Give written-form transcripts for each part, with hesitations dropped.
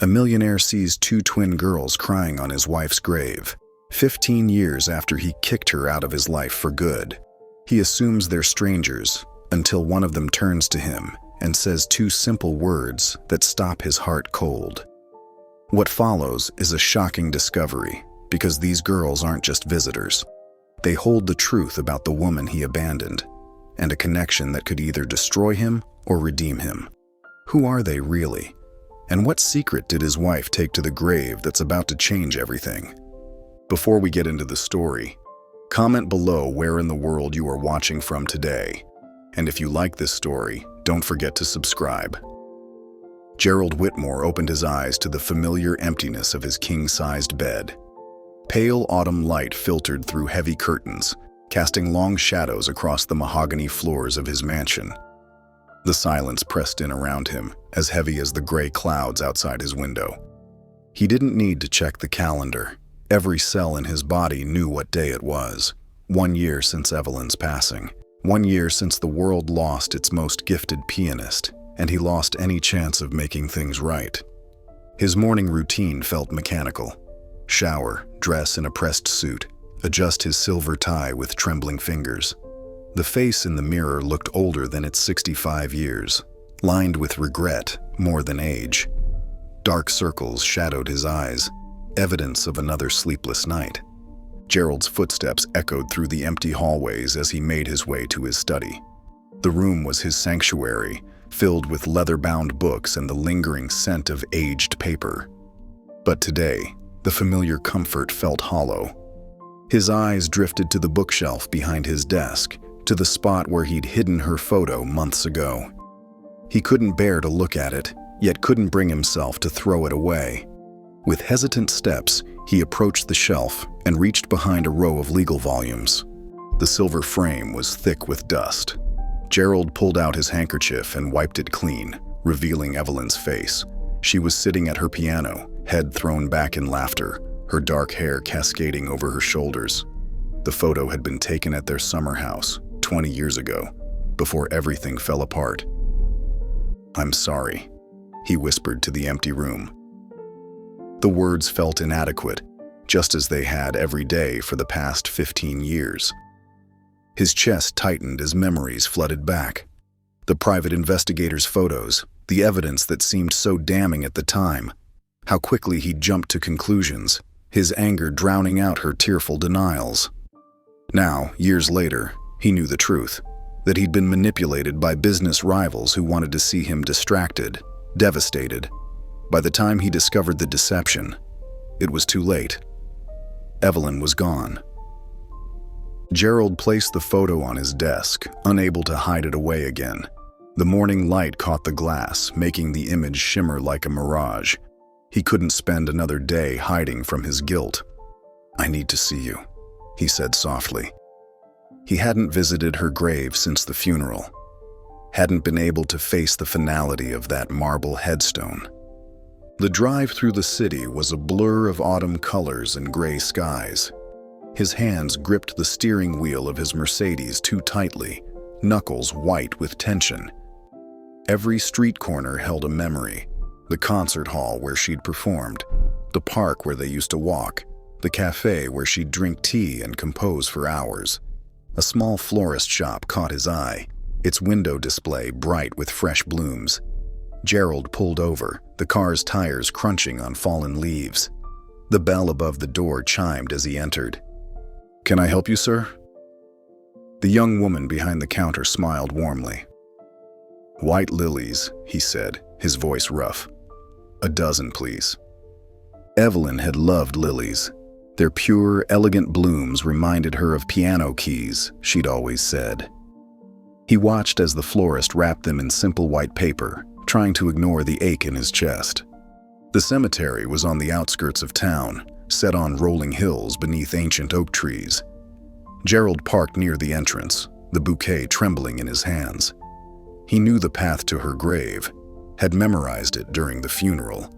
A millionaire sees two twin girls crying on his wife's grave, 15 years after he kicked her out of his life for good. He assumes they're strangers until one of them turns to him and says two simple words that stop his heart cold. What follows is a shocking discovery, because these girls aren't just visitors. They hold the truth about the woman he abandoned, and a connection that could either destroy him or redeem him. Who are they really? And what secret did his wife take to the grave that's about to change everything? Before we get into the story, comment below where in the world you are watching from today. And if you like this story, don't forget to subscribe. Gerald Whitmore opened his eyes to the familiar emptiness of his king-sized bed. Pale autumn light filtered through heavy curtains, casting long shadows across the mahogany floors of his mansion. The silence pressed in around him, as heavy as the gray clouds outside his window. He didn't need to check the calendar. Every cell in his body knew what day it was. 1 year since Evelyn's passing. 1 year since the world lost its most gifted pianist, and he lost any chance of making things right. His morning routine felt mechanical. Shower, dress in a pressed suit, adjust his silver tie with trembling fingers. The face in the mirror looked older than its 65 years, lined with regret more than age. Dark circles shadowed his eyes, evidence of another sleepless night. Gerald's footsteps echoed through the empty hallways as he made his way to his study. The room was his sanctuary, filled with leather-bound books and the lingering scent of aged paper. But today, the familiar comfort felt hollow. His eyes drifted to the bookshelf behind his desk, to the spot where he'd hidden her photo months ago. He couldn't bear to look at it, yet couldn't bring himself to throw it away. With hesitant steps, he approached the shelf and reached behind a row of legal volumes. The silver frame was thick with dust. Gerald pulled out his handkerchief and wiped it clean, revealing Evelyn's face. She was sitting at her piano, head thrown back in laughter, her dark hair cascading over her shoulders. The photo had been taken at their summer house 20 years ago, before everything fell apart. "I'm sorry," he whispered to the empty room. The words felt inadequate, just as they had every day for the past 15 years. His chest tightened as memories flooded back. The private investigator's photos, the evidence that seemed so damning at the time. How quickly he jumped to conclusions, his anger drowning out her tearful denials. Now, years later, he knew the truth, that he'd been manipulated by business rivals who wanted to see him distracted, devastated. By the time he discovered the deception, it was too late. Evelyn was gone. Gerald placed the photo on his desk, unable to hide it away again. The morning light caught the glass, making the image shimmer like a mirage. He couldn't spend another day hiding from his guilt. "I need to see you," he said softly. He hadn't visited her grave since the funeral, hadn't been able to face the finality of that marble headstone. The drive through the city was a blur of autumn colors and gray skies. His hands gripped the steering wheel of his Mercedes too tightly, knuckles white with tension. Every street corner held a memory. The concert hall where she'd performed, the park where they used to walk, the cafe where she'd drink tea and compose for hours. A small florist shop caught his eye, its window display bright with fresh blooms. Gerald pulled over, the car's tires crunching on fallen leaves. The bell above the door chimed as he entered. "Can I help you, sir?" The young woman behind the counter smiled warmly. "White lilies," he said, his voice rough. "A dozen, please." Evelyn had loved lilies. Their pure, elegant blooms reminded her of piano keys, she'd always said. He watched as the florist wrapped them in simple white paper, trying to ignore the ache in his chest. The cemetery was on the outskirts of town, set on rolling hills beneath ancient oak trees. Gerald parked near the entrance, the bouquet trembling in his hands. He knew the path to her grave, had memorized it during the funeral,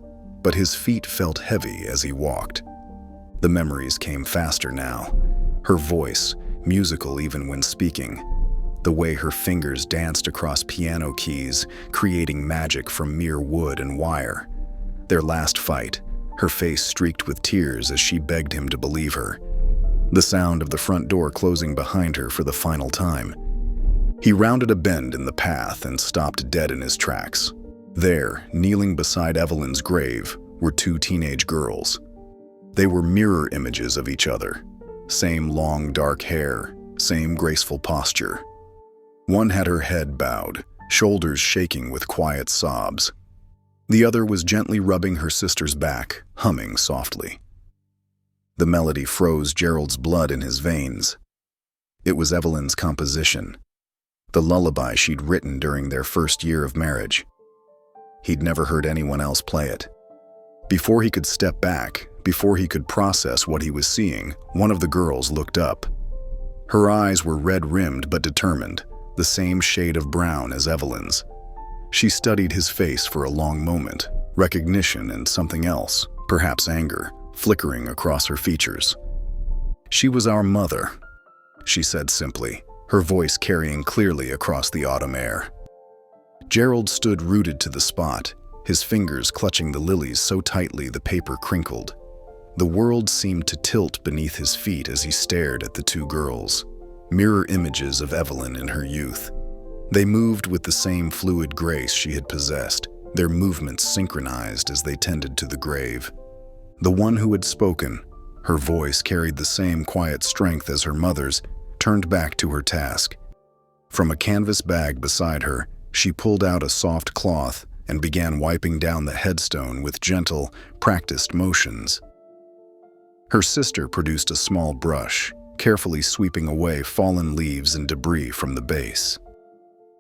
but his feet felt heavy as he walked. The memories came faster now. Her voice, musical even when speaking. The way her fingers danced across piano keys, creating magic from mere wood and wire. Their last fight, her face streaked with tears as she begged him to believe her. The sound of the front door closing behind her for the final time. He rounded a bend in the path and stopped dead in his tracks. There, kneeling beside Evelyn's grave, were two teenage girls. They were mirror images of each other. Same long, dark hair, same graceful posture. One had her head bowed, shoulders shaking with quiet sobs. The other was gently rubbing her sister's back, humming softly. The melody froze Gerald's blood in his veins. It was Evelyn's composition, the lullaby she'd written during their first year of marriage. He'd never heard anyone else play it. Before he could step back, before he could process what he was seeing, one of the girls looked up. Her eyes were red-rimmed but determined, the same shade of brown as Evelyn's. She studied his face for a long moment, recognition and something else, perhaps anger, flickering across her features. "She was our mother," she said simply, her voice carrying clearly across the autumn air. Gerald stood rooted to the spot, his fingers clutching the lilies so tightly the paper crinkled. The world seemed to tilt beneath his feet as he stared at the two girls, mirror images of Evelyn in her youth. They moved with the same fluid grace she had possessed, their movements synchronized as they tended to the grave. The one who had spoken, her voice carried the same quiet strength as her mother's, turned back to her task. From a canvas bag beside her, she pulled out a soft cloth and began wiping down the headstone with gentle, practiced motions. Her sister produced a small brush, carefully sweeping away fallen leaves and debris from the base.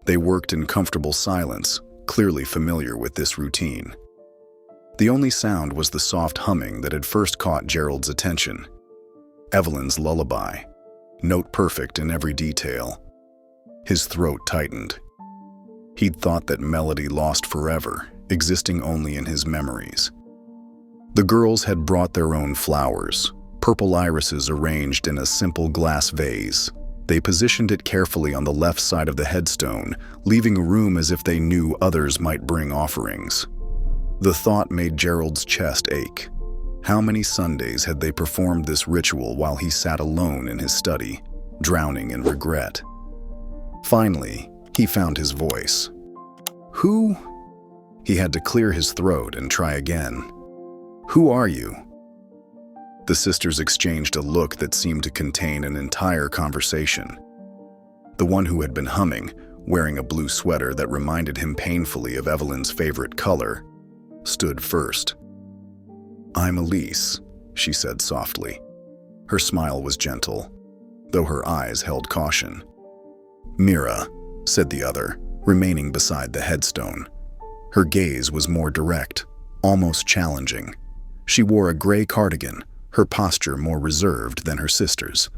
They worked in comfortable silence, clearly familiar with this routine. The only sound was the soft humming that had first caught Gerald's attention. Evelyn's lullaby, note perfect in every detail. His throat tightened. He'd thought that melody lost forever, existing only in his memories. The girls had brought their own flowers, purple irises arranged in a simple glass vase. They positioned it carefully on the left side of the headstone, leaving room as if they knew others might bring offerings. The thought made Gerald's chest ache. How many Sundays had they performed this ritual while he sat alone in his study, drowning in regret? Finally, he found his voice. "Who?" He had to clear his throat and try again. "Who are you?" The sisters exchanged a look that seemed to contain an entire conversation. The one who had been humming, wearing a blue sweater that reminded him painfully of Evelyn's favorite color, stood first. "I'm Elise," she said softly. Her smile was gentle, though her eyes held caution. "Mira," said the other, remaining beside the headstone. Her gaze was more direct, almost challenging. She wore a gray cardigan, her posture more reserved than her sister's.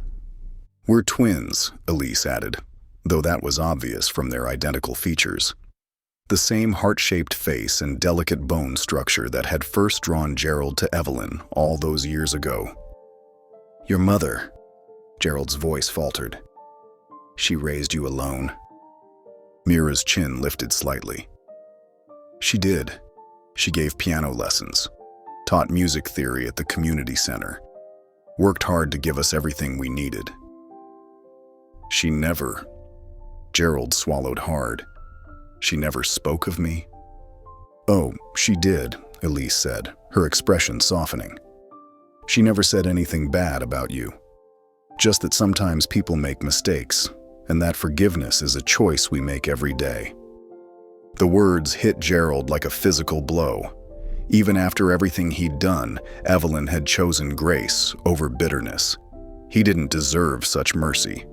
"We're twins," Elise added, though that was obvious from their identical features. The same heart-shaped face and delicate bone structure that had first drawn Gerald to Evelyn all those years ago. "Your mother," Gerald's voice faltered. "She raised you alone?" Mira's chin lifted slightly. "She did. She gave piano lessons, taught music theory at the community center, worked hard to give us everything we needed. She never," Gerald swallowed hard, "she never spoke of me?" "Oh, she did," Elise said, her expression softening. "She never said anything bad about you. Just that sometimes people make mistakes, and that forgiveness is a choice we make every day." The words hit Gerald like a physical blow. Even after everything he'd done, Evelyn had chosen grace over bitterness. He didn't deserve such mercy.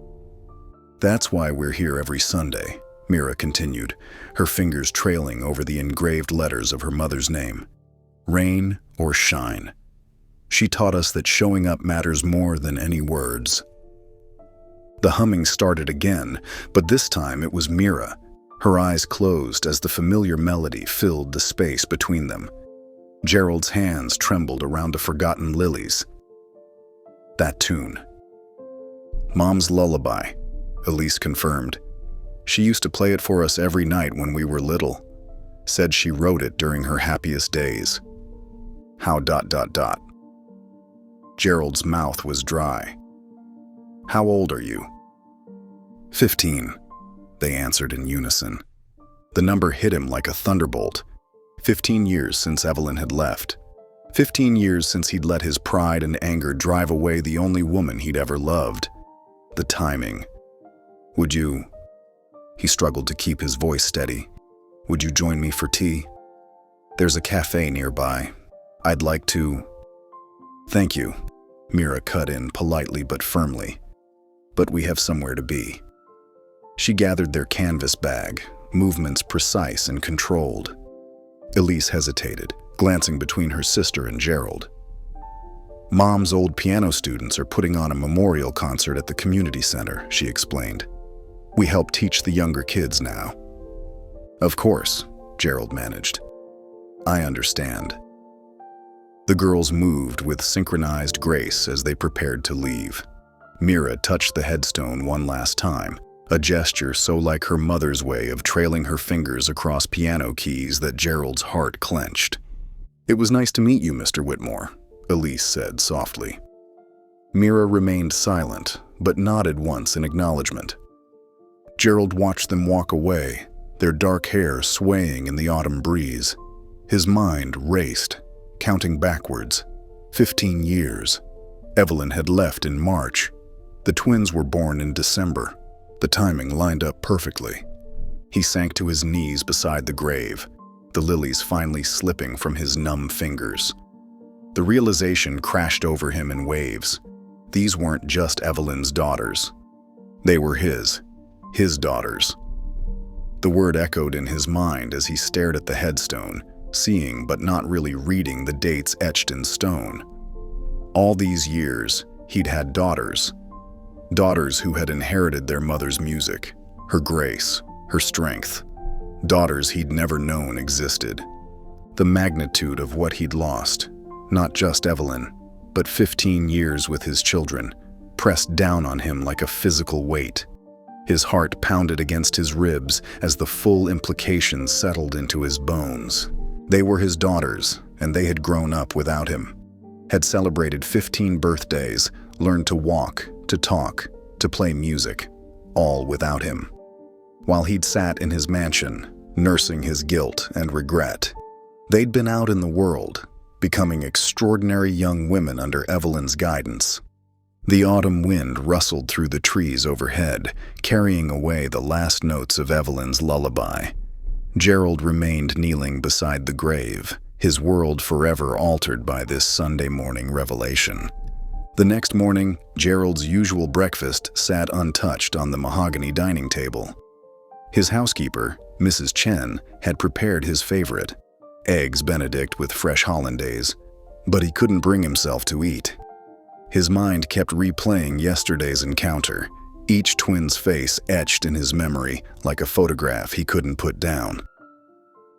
"That's why we're here every Sunday," Mira continued, her fingers trailing over the engraved letters of her mother's name. "Rain or shine. She taught us that showing up matters more than any words." The humming started again, but this time it was Mira, her eyes closed as the familiar melody filled the space between them. Gerald's hands trembled around the forgotten lilies. That tune. "Mom's lullaby," Elise confirmed. "She used to play it for us every night when we were little. Said she wrote it during her happiest days." How ... Gerald's mouth was dry. How old are you? 15, they answered in unison. The number hit him like a thunderbolt. 15 years since Evelyn had left. 15 years since he'd let his pride and anger drive away the only woman he'd ever loved. The timing. Would you... He struggled to keep his voice steady. Would you join me for tea? There's a cafe nearby. I'd like to... Thank you, Mira cut in politely but firmly. But we have somewhere to be. She gathered their canvas bag, movements precise and controlled. Elise hesitated, glancing between her sister and Gerald. Mom's old piano students are putting on a memorial concert at the community center, she explained. We help teach the younger kids now. Of course, Gerald managed. I understand. The girls moved with synchronized grace as they prepared to leave. Mira touched the headstone one last time, a gesture so like her mother's way of trailing her fingers across piano keys that Gerald's heart clenched. It was nice to meet you, Mr. Whitmore, Elise said softly. Mira remained silent, but nodded once in acknowledgement. Gerald watched them walk away, their dark hair swaying in the autumn breeze. His mind raced, counting backwards. 15 years. Evelyn had left in March. The twins were born in December. The timing lined up perfectly. He sank to his knees beside the grave, the lilies finally slipping from his numb fingers. The realization crashed over him in waves. These weren't just Evelyn's daughters. They were his daughters. The word echoed in his mind as he stared at the headstone, seeing but not really reading the dates etched in stone. All these years, he'd had daughters. Daughters who had inherited their mother's music, her grace, her strength. Daughters he'd never known existed. The magnitude of what he'd lost, not just Evelyn, but 15 years with his children, pressed down on him like a physical weight. His heart pounded against his ribs as the full implications settled into his bones. They were his daughters, and they had grown up without him. Had celebrated 15 birthdays, learned to walk, to talk, to play music, all without him. While he'd sat in his mansion, nursing his guilt and regret, they'd been out in the world, becoming extraordinary young women under Evelyn's guidance. The autumn wind rustled through the trees overhead, carrying away the last notes of Evelyn's lullaby. Gerald remained kneeling beside the grave, his world forever altered by this Sunday morning revelation. The next morning, Gerald's usual breakfast sat untouched on the mahogany dining table. His housekeeper, Mrs. Chen, had prepared his favorite, eggs Benedict with fresh hollandaise, but he couldn't bring himself to eat. His mind kept replaying yesterday's encounter, each twin's face etched in his memory like a photograph he couldn't put down.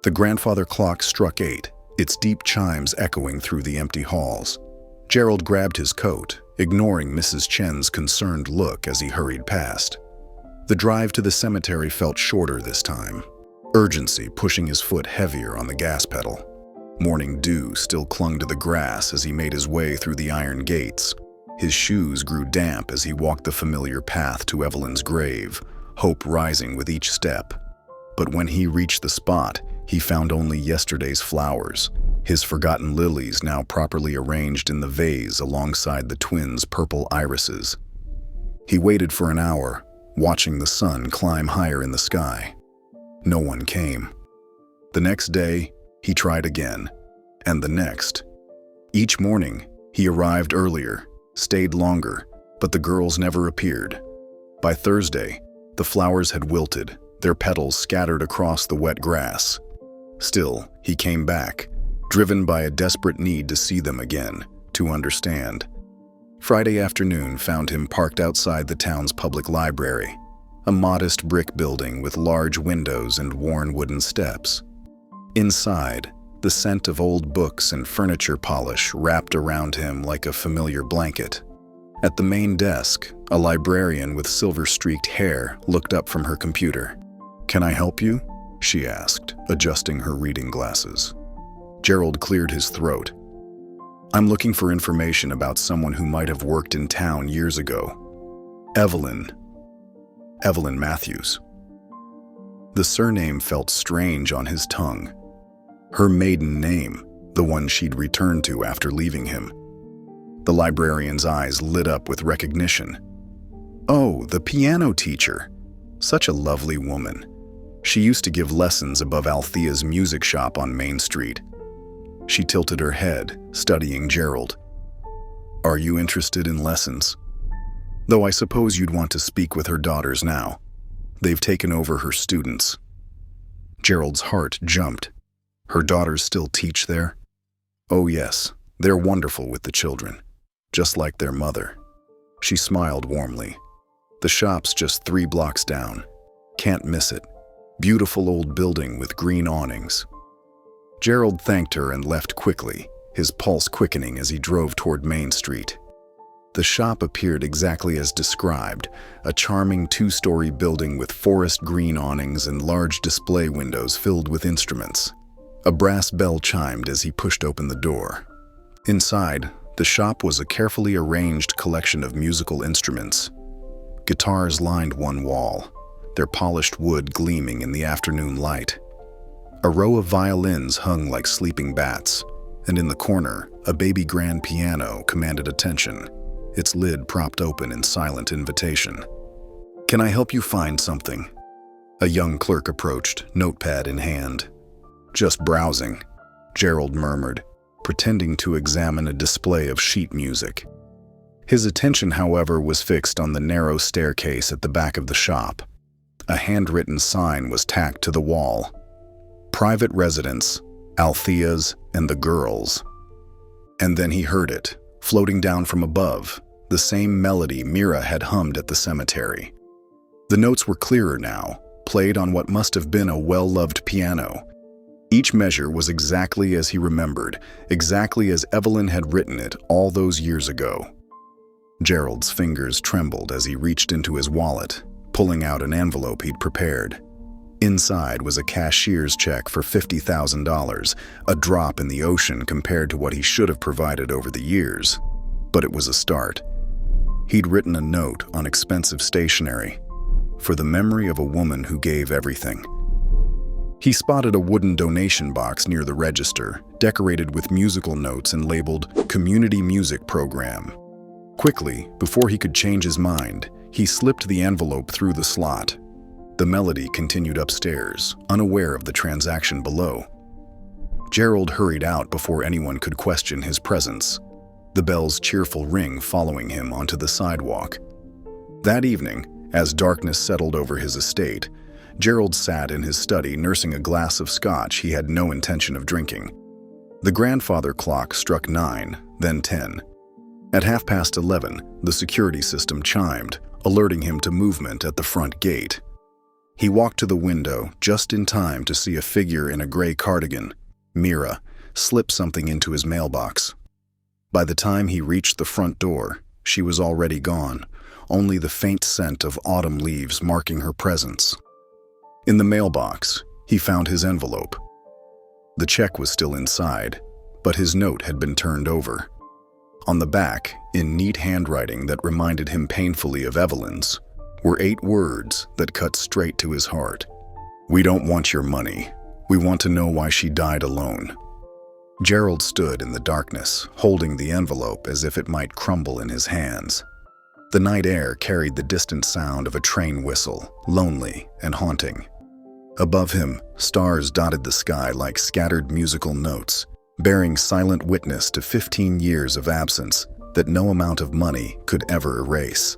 The grandfather clock struck 8, its deep chimes echoing through the empty halls. Gerald grabbed his coat, ignoring Mrs. Chen's concerned look as he hurried past. The drive to the cemetery felt shorter this time, urgency pushing his foot heavier on the gas pedal. Morning dew still clung to the grass as he made his way through the iron gates. His shoes grew damp as he walked the familiar path to Evelyn's grave, hope rising with each step. But when he reached the spot, he found only yesterday's flowers, his forgotten lilies now properly arranged in the vase alongside the twins' purple irises. He waited for an hour, watching the sun climb higher in the sky. No one came. The next day, he tried again, and the next. Each morning, he arrived earlier, stayed longer, but the girls never appeared. By Thursday, the flowers had wilted, their petals scattered across the wet grass. Still, he came back, driven by a desperate need to see them again, to understand. Friday afternoon found him parked outside the town's public library, a modest brick building with large windows and worn wooden steps. Inside, the scent of old books and furniture polish wrapped around him like a familiar blanket. At the main desk, a librarian with silver-streaked hair looked up from her computer. "Can I help you?" she asked, adjusting her reading glasses. Gerald cleared his throat. I'm looking for information about someone who might have worked in town years ago. Evelyn. Evelyn Matthews. The surname felt strange on his tongue. Her maiden name, the one she'd returned to after leaving him. The librarian's eyes lit up with recognition. Oh, the piano teacher. Such a lovely woman. She used to give lessons above Althea's music shop on Main Street. She tilted her head, studying Gerald. Are you interested in lessons? Though I suppose you'd want to speak with her daughters now. They've taken over her students. Gerald's heart jumped. Her daughters still teach there? Oh yes, they're wonderful with the children, just like their mother. She smiled warmly. The shop's just 3 blocks down. Can't miss it. Beautiful old building with green awnings. Gerald thanked her and left quickly, his pulse quickening as he drove toward Main Street. The shop appeared exactly as described, a charming 2-story building with forest green awnings and large display windows filled with instruments. A brass bell chimed as he pushed open the door. Inside, the shop was a carefully arranged collection of musical instruments. Guitars lined one wall, their polished wood gleaming in the afternoon light. A row of violins hung like sleeping bats, and in the corner, a baby grand piano commanded attention, its lid propped open in silent invitation. Can I help you find something? A young clerk approached, notepad in hand. Just browsing, Gerald murmured, pretending to examine a display of sheet music. His attention, however, was fixed on the narrow staircase at the back of the shop. A handwritten sign was tacked to the wall. Private residence, Althea's and the girls. And then he heard it, floating down from above, the same melody Mira had hummed at the cemetery. The notes were clearer now, played on what must have been a well-loved piano. Each measure was exactly as he remembered, exactly as Evelyn had written it all those years ago. Gerald's fingers trembled as he reached into his wallet, pulling out an envelope he'd prepared. Inside was a cashier's check for $50,000, a drop in the ocean compared to what he should have provided over the years. But it was a start. He'd written a note on expensive stationery, for the memory of a woman who gave everything. He spotted a wooden donation box near the register, decorated with musical notes and labeled Community Music Program. Quickly, before he could change his mind, he slipped the envelope through the slot. The melody continued upstairs, unaware of the transaction below. Gerald hurried out before anyone could question his presence, the bell's cheerful ring following him onto the sidewalk. That evening, as darkness settled over his estate, Gerald sat in his study nursing a glass of scotch he had no intention of drinking. The grandfather clock struck 9, then 10. At 11:30, the security system chimed, alerting him to movement at the front gate. He walked to the window just in time to see a figure in a gray cardigan, Mira, slip something into his mailbox. By the time he reached the front door, she was already gone, only the faint scent of autumn leaves marking her presence. In the mailbox, he found his envelope. The check was still inside, but his note had been turned over. On the back, in neat handwriting that reminded him painfully of Evelyn's, were 8 words that cut straight to his heart. We don't want your money. We want to know why she died alone. Gerald stood in the darkness, holding the envelope as if it might crumble in his hands. The night air carried the distant sound of a train whistle, lonely and haunting. Above him, stars dotted the sky like scattered musical notes, bearing silent witness to 15 years of absence that no amount of money could ever erase.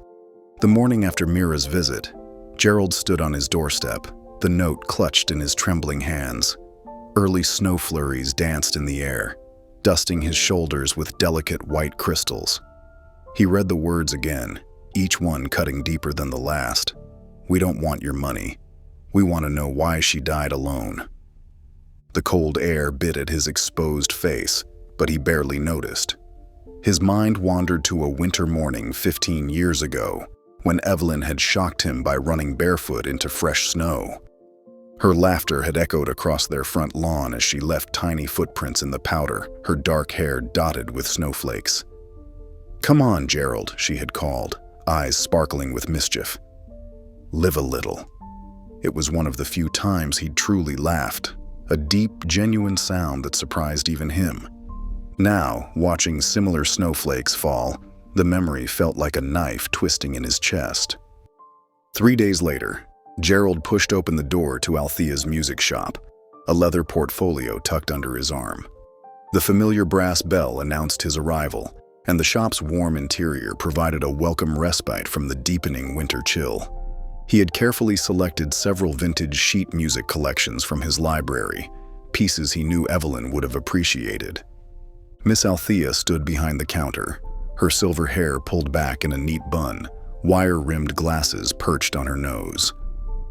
The morning after Mira's visit, Gerald stood on his doorstep, the note clutched in his trembling hands. Early snow flurries danced in the air, dusting his shoulders with delicate white crystals. He read the words again, each one cutting deeper than the last. We don't want your money. We want to know why she died alone. The cold air bit at his exposed face, but he barely noticed. His mind wandered to a winter morning 15 years ago, when Evelyn had shocked him by running barefoot into fresh snow. Her laughter had echoed across their front lawn as she left tiny footprints in the powder, her dark hair dotted with snowflakes. "Come on, Gerald," she had called, eyes sparkling with mischief. "Live a little." It was one of the few times he'd truly laughed, a deep, genuine sound that surprised even him. Now, watching similar snowflakes fall, the memory felt like a knife twisting in his chest. 3 days later, Gerald pushed open the door to Althea's music shop, a leather portfolio tucked under his arm. The familiar brass bell announced his arrival, and the shop's warm interior provided a welcome respite from the deepening winter chill. He had carefully selected several vintage sheet music collections from his library, pieces he knew Evelyn would have appreciated. Miss Althea stood behind the counter, her silver hair pulled back in a neat bun, wire-rimmed glasses perched on her nose.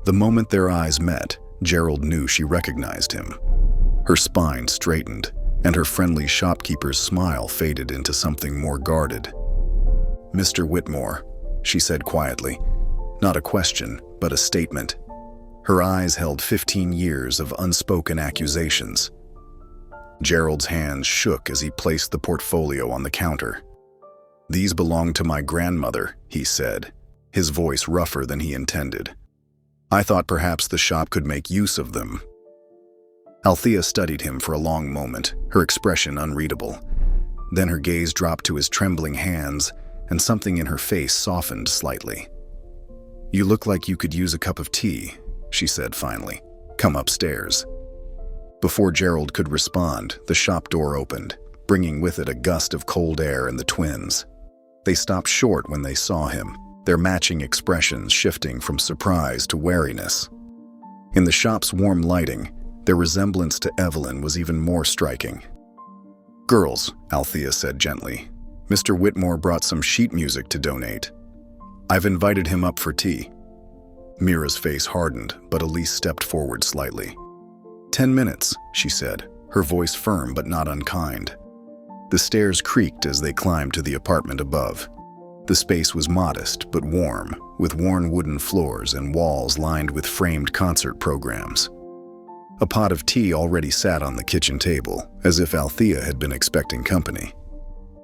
The moment their eyes met, Gerald knew she recognized him. Her spine straightened, and her friendly shopkeeper's smile faded into something more guarded. "Mr. Whitmore," she said quietly. Not a question, but a statement. Her eyes held 15 years of unspoken accusations. Gerald's hands shook as he placed the portfolio on the counter. "These belong to my grandmother," he said, his voice rougher than he intended. "I thought perhaps the shop could make use of them." Althea studied him for a long moment, her expression unreadable. Then her gaze dropped to his trembling hands, and something in her face softened slightly. "You look like you could use a cup of tea," she said finally. "Come upstairs." Before Gerald could respond, the shop door opened, bringing with it a gust of cold air and the twins. They stopped short when they saw him, their matching expressions shifting from surprise to wariness. In the shop's warm lighting, their resemblance to Evelyn was even more striking. "Girls," Althea said gently, "Mr. Whitmore brought some sheet music to donate. I've invited him up for tea." Mira's face hardened, but Elise stepped forward slightly. 10 minutes, she said, her voice firm but not unkind. The stairs creaked as they climbed to the apartment above. The space was modest but warm, with worn wooden floors and walls lined with framed concert programs. A pot of tea already sat on the kitchen table, as if Althea had been expecting company.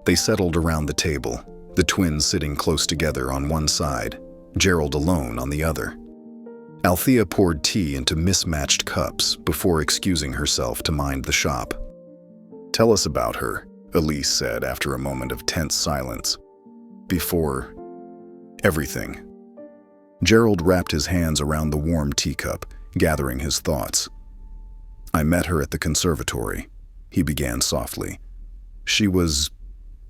They settled around the table, the twins sitting close together on one side, Gerald alone on the other. Althea poured tea into mismatched cups before excusing herself to mind the shop. "Tell us about her," Elise said after a moment of tense silence. "Before everything." Gerald wrapped his hands around the warm teacup, gathering his thoughts. "I met her at the conservatory," he began softly. "She was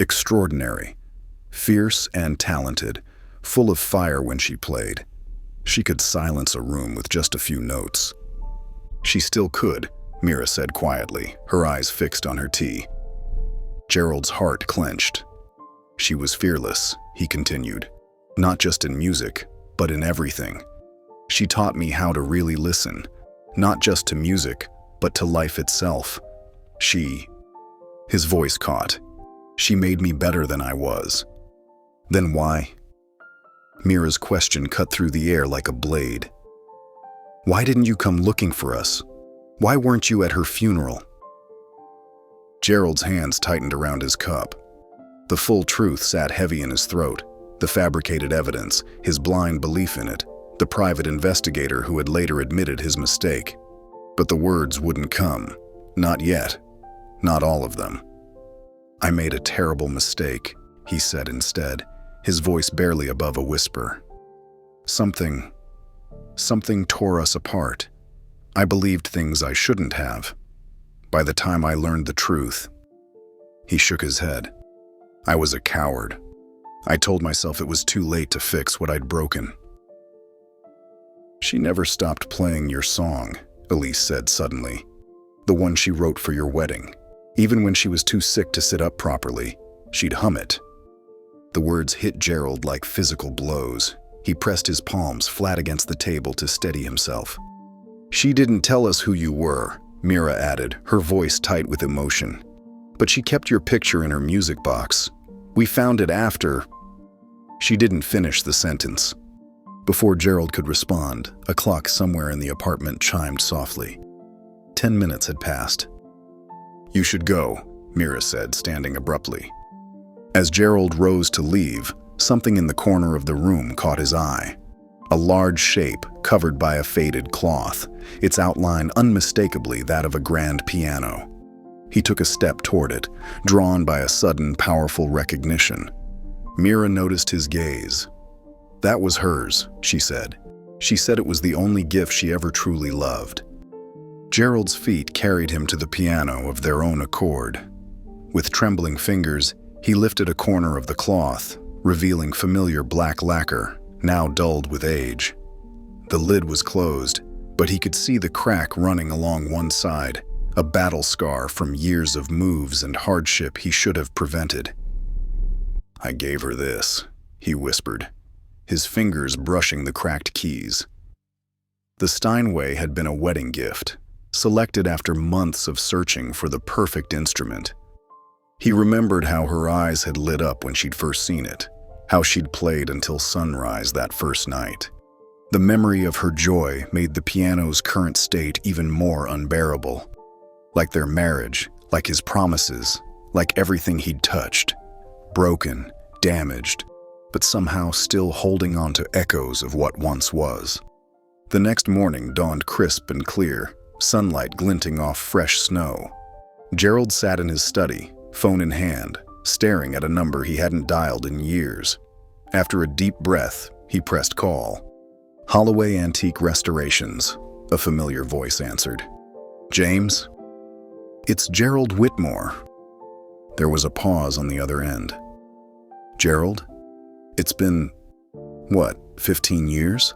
extraordinary, fierce and talented, full of fire when she played. She could silence a room with just a few notes." "She still could," Mira said quietly, her eyes fixed on her tea. Gerald's heart clenched. "She was fearless," he continued, "not just in music, but in everything. She taught me how to really listen, not just to music, but to life itself. His voice caught. "She made me better than I was." "Then why?" Mira's question cut through the air like a blade. "Why didn't you come looking for us? Why weren't you at her funeral?" Gerald's hands tightened around his cup. The full truth sat heavy in his throat, the fabricated evidence, his blind belief in it, the private investigator who had later admitted his mistake. But the words wouldn't come. Not yet. Not all of them. "I made a terrible mistake," he said instead, his voice barely above a whisper. Something tore us apart. I believed things I shouldn't have. By the time I learned the truth," he shook his head, "I was a coward. I told myself it was too late to fix what I'd broken." "She never stopped playing your song," Elise said suddenly. "The one she wrote for your wedding. Even when she was too sick to sit up properly, she'd hum it." The words hit Gerald like physical blows. He pressed his palms flat against the table to steady himself. "She didn't tell us who you were," Mira added, her voice tight with emotion. "But she kept your picture in her music box. We found it after—" She didn't finish the sentence. Before Gerald could respond, a clock somewhere in the apartment chimed softly. 10 minutes had passed. "You should go," Mira said, standing abruptly. As Gerald rose to leave, something in the corner of the room caught his eye. A large shape covered by a faded cloth, its outline unmistakably that of a grand piano. He took a step toward it, drawn by a sudden, powerful recognition. Mira noticed his gaze. "That was hers," she said. She said it was the only gift she ever truly loved. Gerald's feet carried him to the piano of their own accord. With trembling fingers, he lifted a corner of the cloth, revealing familiar black lacquer, now dulled with age. The lid was closed, but he could see the crack running along one side, a battle scar from years of moves and hardship he should have prevented. "I gave her this," he whispered, his fingers brushing the cracked keys. The Steinway had been a wedding gift, selected after months of searching for the perfect instrument. He remembered how her eyes had lit up when she'd first seen it, how she'd played until sunrise that first night. The memory of her joy made the piano's current state even more unbearable. Like their marriage, like his promises, like everything he'd touched. Broken, damaged, but somehow still holding on to echoes of what once was. The next morning dawned crisp and clear, sunlight glinting off fresh snow. Gerald sat in his study, phone in hand, staring at a number he hadn't dialed in years. After a deep breath, he pressed call. "Holloway Antique Restorations," a familiar voice answered. "James?" "It's Gerald Whitmore." There was a pause on the other end. "Gerald? It's been, 15 years?"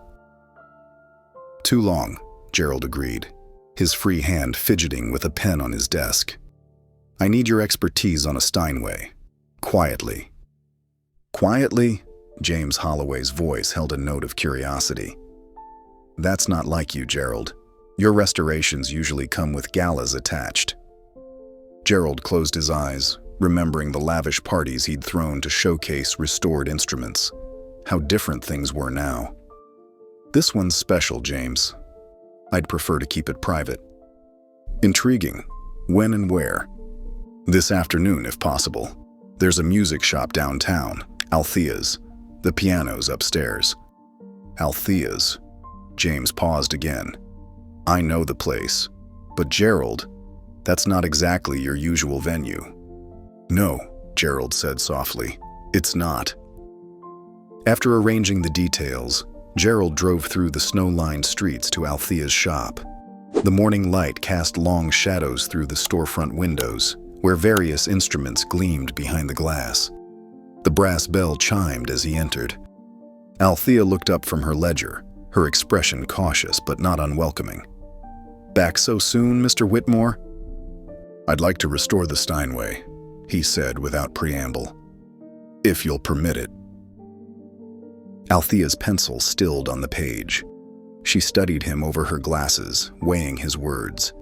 "Too long," Gerald agreed, his free hand fidgeting with a pen on his desk. "I need your expertise on a Steinway. Quietly." "Quietly?" James Holloway's voice held a note of curiosity. "That's not like you, Gerald. Your restorations usually come with galas attached." Gerald closed his eyes, remembering the lavish parties he'd thrown to showcase restored instruments. How different things were now. "This one's special, James. I'd prefer to keep it private." "Intriguing. When and where?" "This afternoon, if possible. There's a music shop downtown, Althea's. The piano's upstairs." "Althea's?" James paused again. "I know the place. But Gerald, that's not exactly your usual venue." "No," Gerald said softly. "It's not." After arranging the details, Gerald drove through the snow-lined streets to Althea's shop. The morning light cast long shadows through the storefront windows, where various instruments gleamed behind the glass. The brass bell chimed as he entered. Althea looked up from her ledger, her expression cautious but not unwelcoming. "Back so soon, Mr. Whitmore?" "I'd like to restore the Steinway," he said without preamble. "If you'll permit it." Althea's pencil stilled on the page. She studied him over her glasses, weighing his words.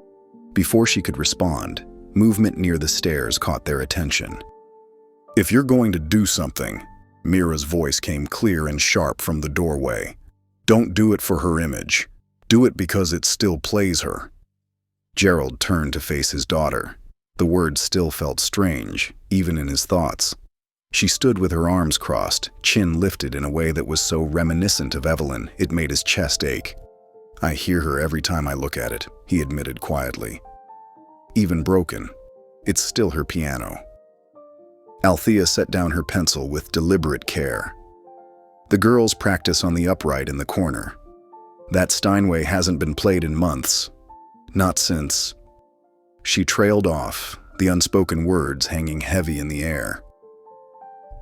Before she could respond, movement near the stairs caught their attention. "If you're going to do something," Mira's voice came clear and sharp from the doorway, "don't do it for her image. Do it because it still plays her." Gerald turned to face his daughter. The words still felt strange, even in his thoughts. She stood with her arms crossed, chin lifted in a way that was so reminiscent of Evelyn it made his chest ache. "I hear her every time I look at it," he admitted quietly. "Even broken, it's still her piano." Althea set down her pencil with deliberate care. "The girls practice on the upright in the corner. That Steinway hasn't been played in months. Not since..." She trailed off, the unspoken words hanging heavy in the air.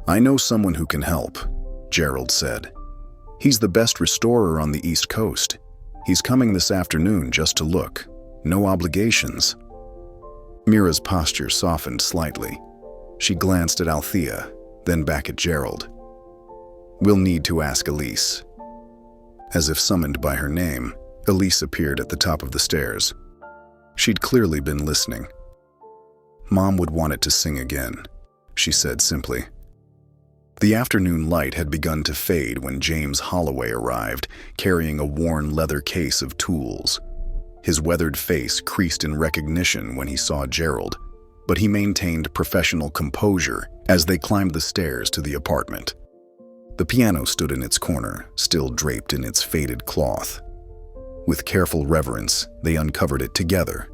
"I know someone who can help," Gerald said. "He's the best restorer on the East Coast. He's coming this afternoon just to look. No obligations." Mira's posture softened slightly. She glanced at Althea, then back at Gerald. "We'll need to ask Elise." As if summoned by her name, Elise appeared at the top of the stairs. She'd clearly been listening. "Mom would want it to sing again," she said simply. The afternoon light had begun to fade when James Holloway arrived, carrying a worn leather case of tools. His weathered face creased in recognition when he saw Gerald, but he maintained professional composure as they climbed the stairs to the apartment. The piano stood in its corner, still draped in its faded cloth. With careful reverence, they uncovered it together.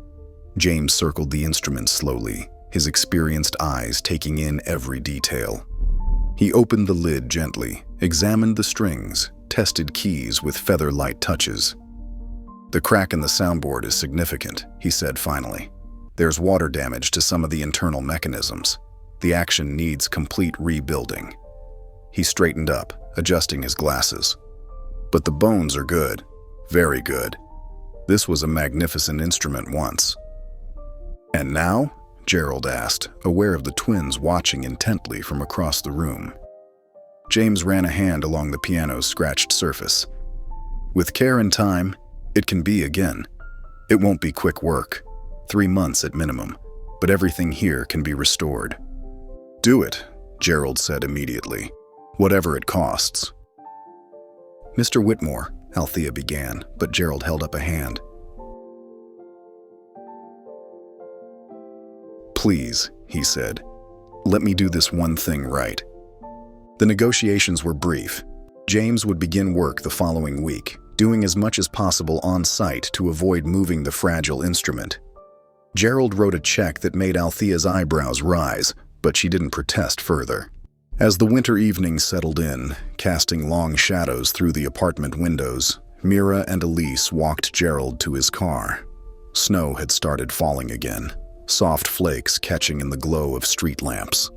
James circled the instrument slowly, his experienced eyes taking in every detail. He opened the lid gently, examined the strings, tested keys with feather-light touches. "The crack in the soundboard is significant," he said finally. "There's water damage to some of the internal mechanisms. The action needs complete rebuilding." He straightened up, adjusting his glasses. "But the bones are good. Very good. This was a magnificent instrument once." "And now?" Gerald asked, aware of the twins watching intently from across the room. James ran a hand along the piano's scratched surface. "With care and time, it can be again. It won't be quick work, 3 months at minimum, but everything here can be restored." "Do it," Gerald said immediately, "whatever it costs." "Mr. Whitmore," Althea began, but Gerald held up a hand. "Please," he said, "let me do this one thing right." The negotiations were brief. James would begin work the following week, doing as much as possible on site to avoid moving the fragile instrument. Gerald wrote a check that made Althea's eyebrows rise, but she didn't protest further. As the winter evenings settled in, casting long shadows through the apartment windows, Mira and Elise walked Gerald to his car. Snow had started falling again, soft flakes catching in the glow of street lamps.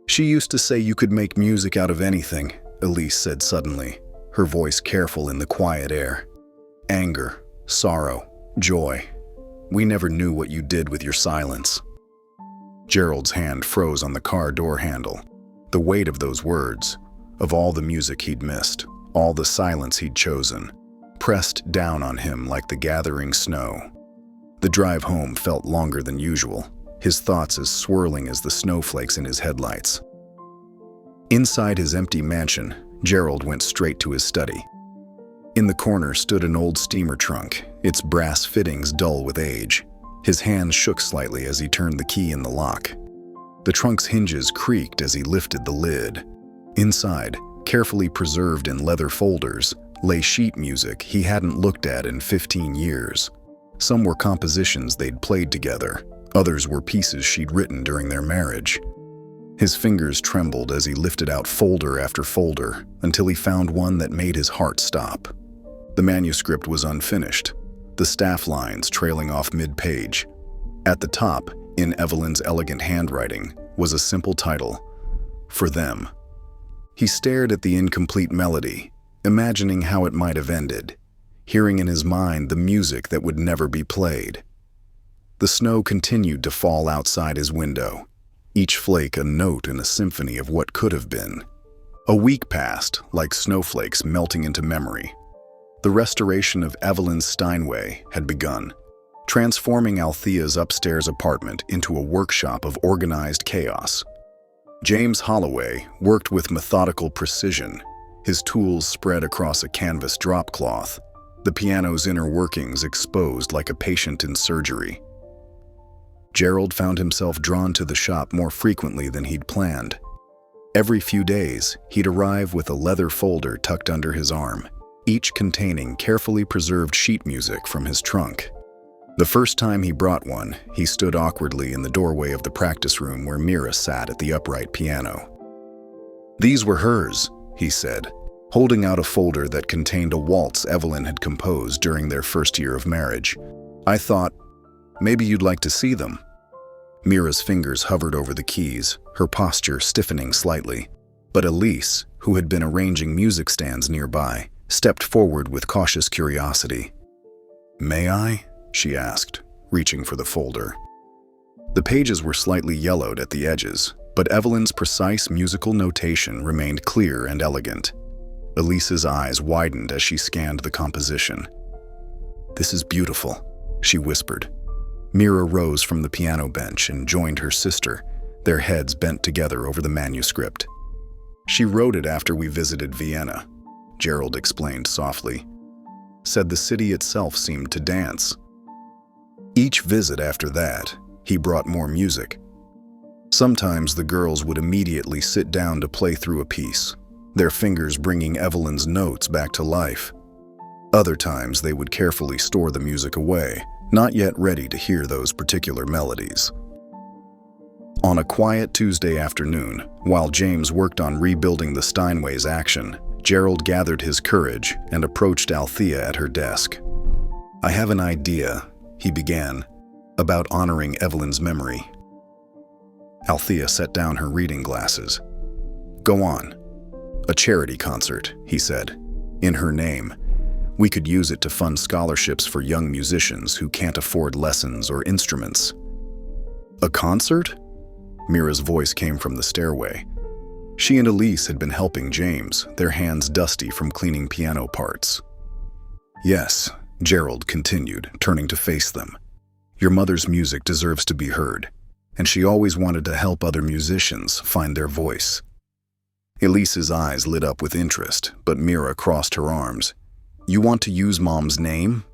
"She used to say you could make music out of anything," Elise said suddenly, her voice careful in the quiet air. "Anger, sorrow, joy. We never knew what you did with your silence." Gerald's hand froze on the car door handle. The weight of those words, of all the music he'd missed, all the silence he'd chosen, pressed down on him like the gathering snow. The drive home felt longer than usual, his thoughts as swirling as the snowflakes in his headlights. Inside his empty mansion, Gerald went straight to his study. In the corner stood an old steamer trunk, its brass fittings dull with age. His hands shook slightly as he turned the key in the lock. The trunk's hinges creaked as he lifted the lid. Inside, carefully preserved in leather folders, lay sheet music he hadn't looked at in 15 years. Some were compositions they'd played together, others were pieces she'd written during their marriage. His fingers trembled as he lifted out folder after folder until he found one that made his heart stop. The manuscript was unfinished, the staff lines trailing off mid-page. At the top, in Evelyn's elegant handwriting, was a simple title, "For Them." He stared at the incomplete melody, imagining how it might have ended, hearing in his mind the music that would never be played. The snow continued to fall outside his window, each flake a note in a symphony of what could have been. A week passed, like snowflakes melting into memory. The restoration of Evelyn's Steinway had begun, transforming Althea's upstairs apartment into a workshop of organized chaos. James Holloway worked with methodical precision, his tools spread across a canvas drop cloth, the piano's inner workings exposed like a patient in surgery. Gerald found himself drawn to the shop more frequently than he'd planned. Every few days, he'd arrive with a leather folder tucked under his arm, each containing carefully preserved sheet music from his trunk. The first time he brought one, he stood awkwardly in the doorway of the practice room where Mira sat at the upright piano. "These were hers," he said, holding out a folder that contained a waltz Evelyn had composed during their first year of marriage. "I thought, maybe you'd like to see them." Mira's fingers hovered over the keys, her posture stiffening slightly. But Elise, who had been arranging music stands nearby, stepped forward with cautious curiosity. "May I?" she asked, reaching for the folder. The pages were slightly yellowed at the edges, but Evelyn's precise musical notation remained clear and elegant. Elise's eyes widened as she scanned the composition. "This is beautiful," she whispered. Mira rose from the piano bench and joined her sister, their heads bent together over the manuscript. She wrote it after we visited Vienna, Gerald explained softly. Said the city itself seemed to dance. Each visit after that, he brought more music. Sometimes the girls would immediately sit down to play through a piece, their fingers bringing Evelyn's notes back to life. Other times they would carefully store the music away, not yet ready to hear those particular melodies. On a quiet Tuesday afternoon, while James worked on rebuilding the Steinways' action, Gerald gathered his courage and approached Althea at her desk. "I have an idea," he began, "about honoring Evelyn's memory." Althea set down her reading glasses. "Go on." "A charity concert," he said, "in her name. We could use it to fund scholarships for young musicians who can't afford lessons or instruments." "A concert?" Mira's voice came from the stairway. She and Elise had been helping James, their hands dusty from cleaning piano parts. "Yes," Gerald continued, turning to face them. "Your mother's music deserves to be heard, and she always wanted to help other musicians find their voice." Elise's eyes lit up with interest, but Mira crossed her arms. "You want to use Mom's name?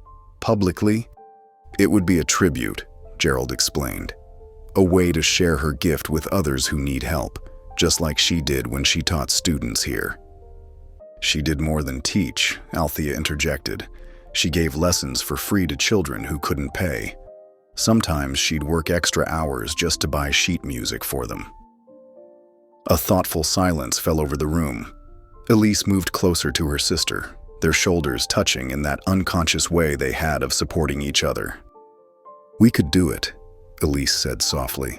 Publicly?" "It would be a tribute," Gerald explained. "A way to share her gift with others who need help, just like she did when she taught students here." "She did more than teach," Althea interjected. "She gave lessons for free to children who couldn't pay. Sometimes she'd work extra hours just to buy sheet music for them." A thoughtful silence fell over the room. Elise moved closer to her sister, their shoulders touching in that unconscious way they had of supporting each other. "We could do it," Elise said softly.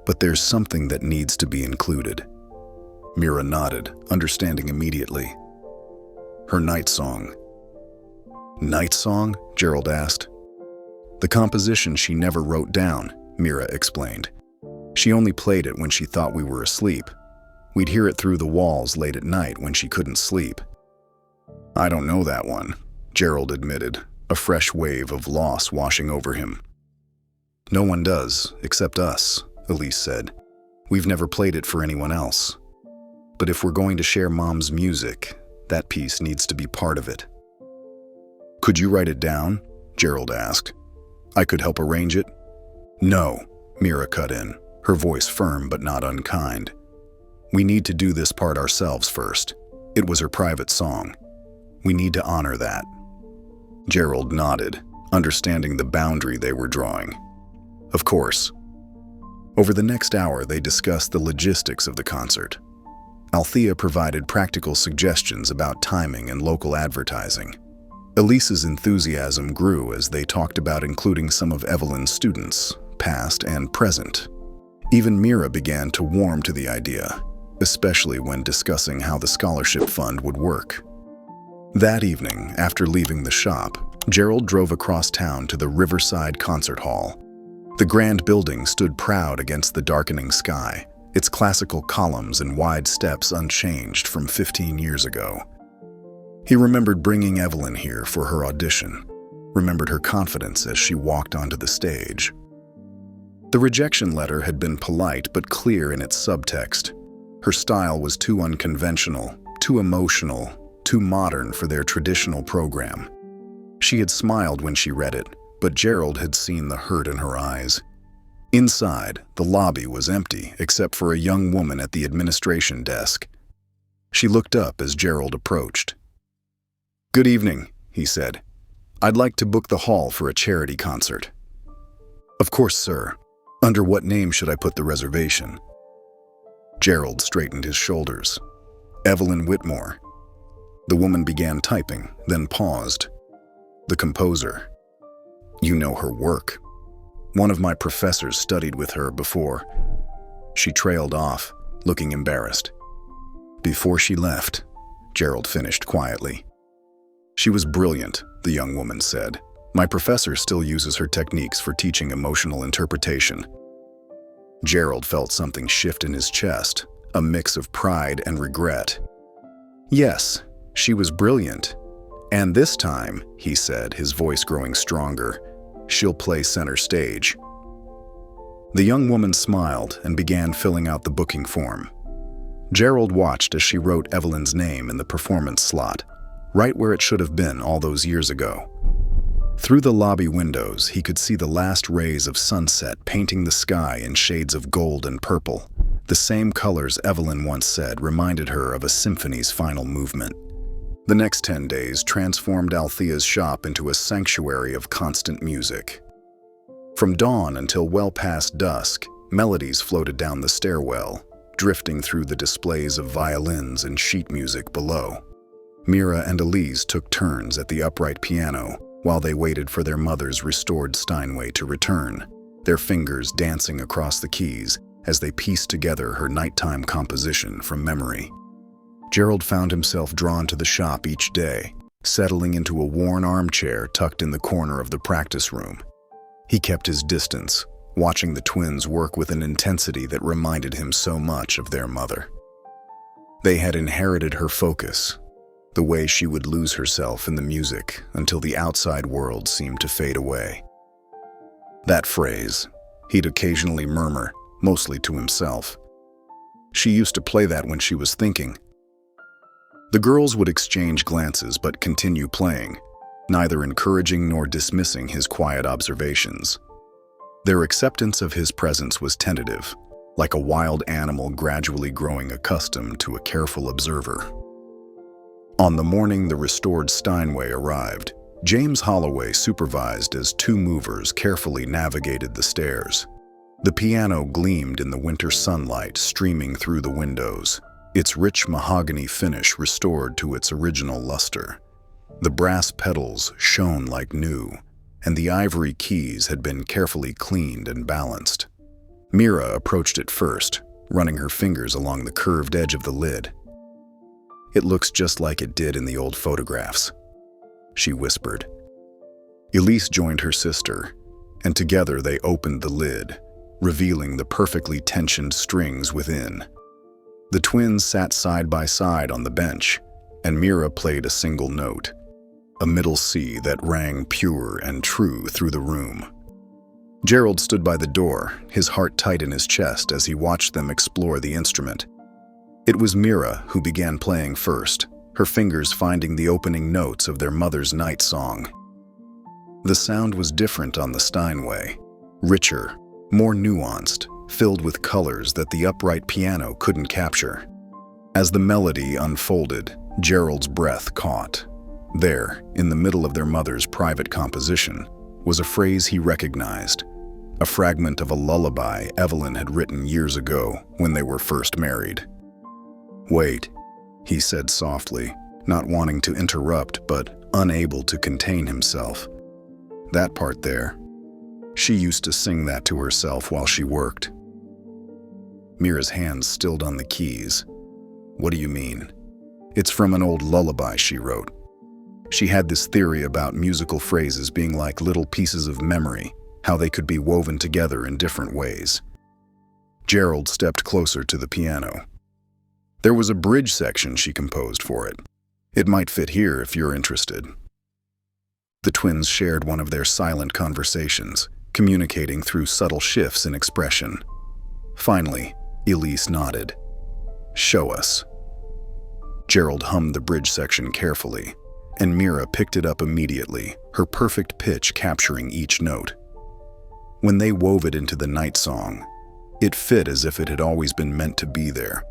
"But there's something that needs to be included." Mira nodded, understanding immediately. "Her night song." "Night song?" Gerald asked. "The composition she never wrote down," Mira explained. "She only played it when she thought we were asleep. We'd hear it through the walls late at night when she couldn't sleep." "I don't know that one," Gerald admitted, a fresh wave of loss washing over him. "No one does, except us," Elise said. "We've never played it for anyone else. But if we're going to share Mom's music, that piece needs to be part of it." "Could you write it down?" Gerald asked. "I could help arrange it." "No," Mira cut in, her voice firm but not unkind. "We need to do this part ourselves first. It was her private song. We need to honor that." Gerald nodded, understanding the boundary they were drawing. "Of course." Over the next hour, they discussed the logistics of the concert. Althea provided practical suggestions about timing and local advertising. Elise's enthusiasm grew as they talked about including some of Evelyn's students, past and present. Even Mira began to warm to the idea, especially when discussing how the scholarship fund would work. That evening, after leaving the shop, Gerald drove across town to the Riverside Concert Hall. The grand building stood proud against the darkening sky, its classical columns and wide steps unchanged from 15 years ago. He remembered bringing Evelyn here for her audition, remembered her confidence as she walked onto the stage. The rejection letter had been polite but clear in its subtext. Her style was too unconventional, too emotional, too modern for their traditional program. She had smiled when she read it, but Gerald had seen the hurt in her eyes. Inside, the lobby was empty except for a young woman at the administration desk. She looked up as Gerald approached. "Good evening," he said. "I'd like to book the hall for a charity concert." "Of course, sir. Under what name should I put the reservation?" Gerald straightened his shoulders. "Evelyn Whitmore." The woman began typing, then paused. "The composer. You know her work. One of my professors studied with her before." She trailed off, looking embarrassed. "Before she left," Gerald finished quietly. "She was brilliant," the young woman said. "My professor still uses her techniques for teaching emotional interpretation." Gerald felt something shift in his chest, a mix of pride and regret. "Yes, she was brilliant. And this time," he said, his voice growing stronger, "she'll play center stage." The young woman smiled and began filling out the booking form. Gerald watched as she wrote Evelyn's name in the performance slot, right where it should have been all those years ago. Through the lobby windows, he could see the last rays of sunset painting the sky in shades of gold and purple, the same colors Evelyn once said reminded her of a symphony's final movement. The next 10 days transformed Althea's shop into a sanctuary of constant music. From dawn until well past dusk, melodies floated down the stairwell, drifting through the displays of violins and sheet music below. Mira and Elise took turns at the upright piano while they waited for their mother's restored Steinway to return, their fingers dancing across the keys as they pieced together her nighttime composition from memory. Gerald found himself drawn to the shop each day, settling into a worn armchair tucked in the corner of the practice room. He kept his distance, watching the twins work with an intensity that reminded him so much of their mother. They had inherited her focus, the way she would lose herself in the music until the outside world seemed to fade away. That phrase, he'd occasionally murmur, mostly to himself. She used to play that when she was thinking. The girls would exchange glances but continue playing, neither encouraging nor dismissing his quiet observations. Their acceptance of his presence was tentative, like a wild animal gradually growing accustomed to a careful observer. On the morning the restored Steinway arrived, James Holloway supervised as two movers carefully navigated the stairs. The piano gleamed in the winter sunlight streaming through the windows, its rich mahogany finish restored to its original luster. The brass pedals shone like new, and the ivory keys had been carefully cleaned and balanced. Mira approached it first, running her fingers along the curved edge of the lid. "It looks just like it did in the old photographs," she whispered. Elise joined her sister, and together they opened the lid, revealing the perfectly tensioned strings within. The twins sat side by side on the bench, and Mira played a single note, a middle C that rang pure and true through the room. Gerald stood by the door, his heart tight in his chest as he watched them explore the instrument. It was Mira who began playing first, her fingers finding the opening notes of their mother's night song. The sound was different on the Steinway, richer, more nuanced, filled with colors that the upright piano couldn't capture. As the melody unfolded, Gerald's breath caught. There, in the middle of their mother's private composition, was a phrase he recognized, a fragment of a lullaby Evelyn had written years ago when they were first married. "Wait," he said softly, not wanting to interrupt but unable to contain himself. "That part there. She used to sing that to herself while she worked." Mira's hands stilled on the keys. "What do you mean?" "It's from an old lullaby she wrote. She had this theory about musical phrases being like little pieces of memory, how they could be woven together in different ways." Gerald stepped closer to the piano. "There was a bridge section she composed for it. It might fit here if you're interested." The twins shared one of their silent conversations, communicating through subtle shifts in expression. Finally, Elise nodded. "Show us." Gerald hummed the bridge section carefully, and Mira picked it up immediately, her perfect pitch capturing each note. When they wove it into the night song, it fit as if it had always been meant to be there,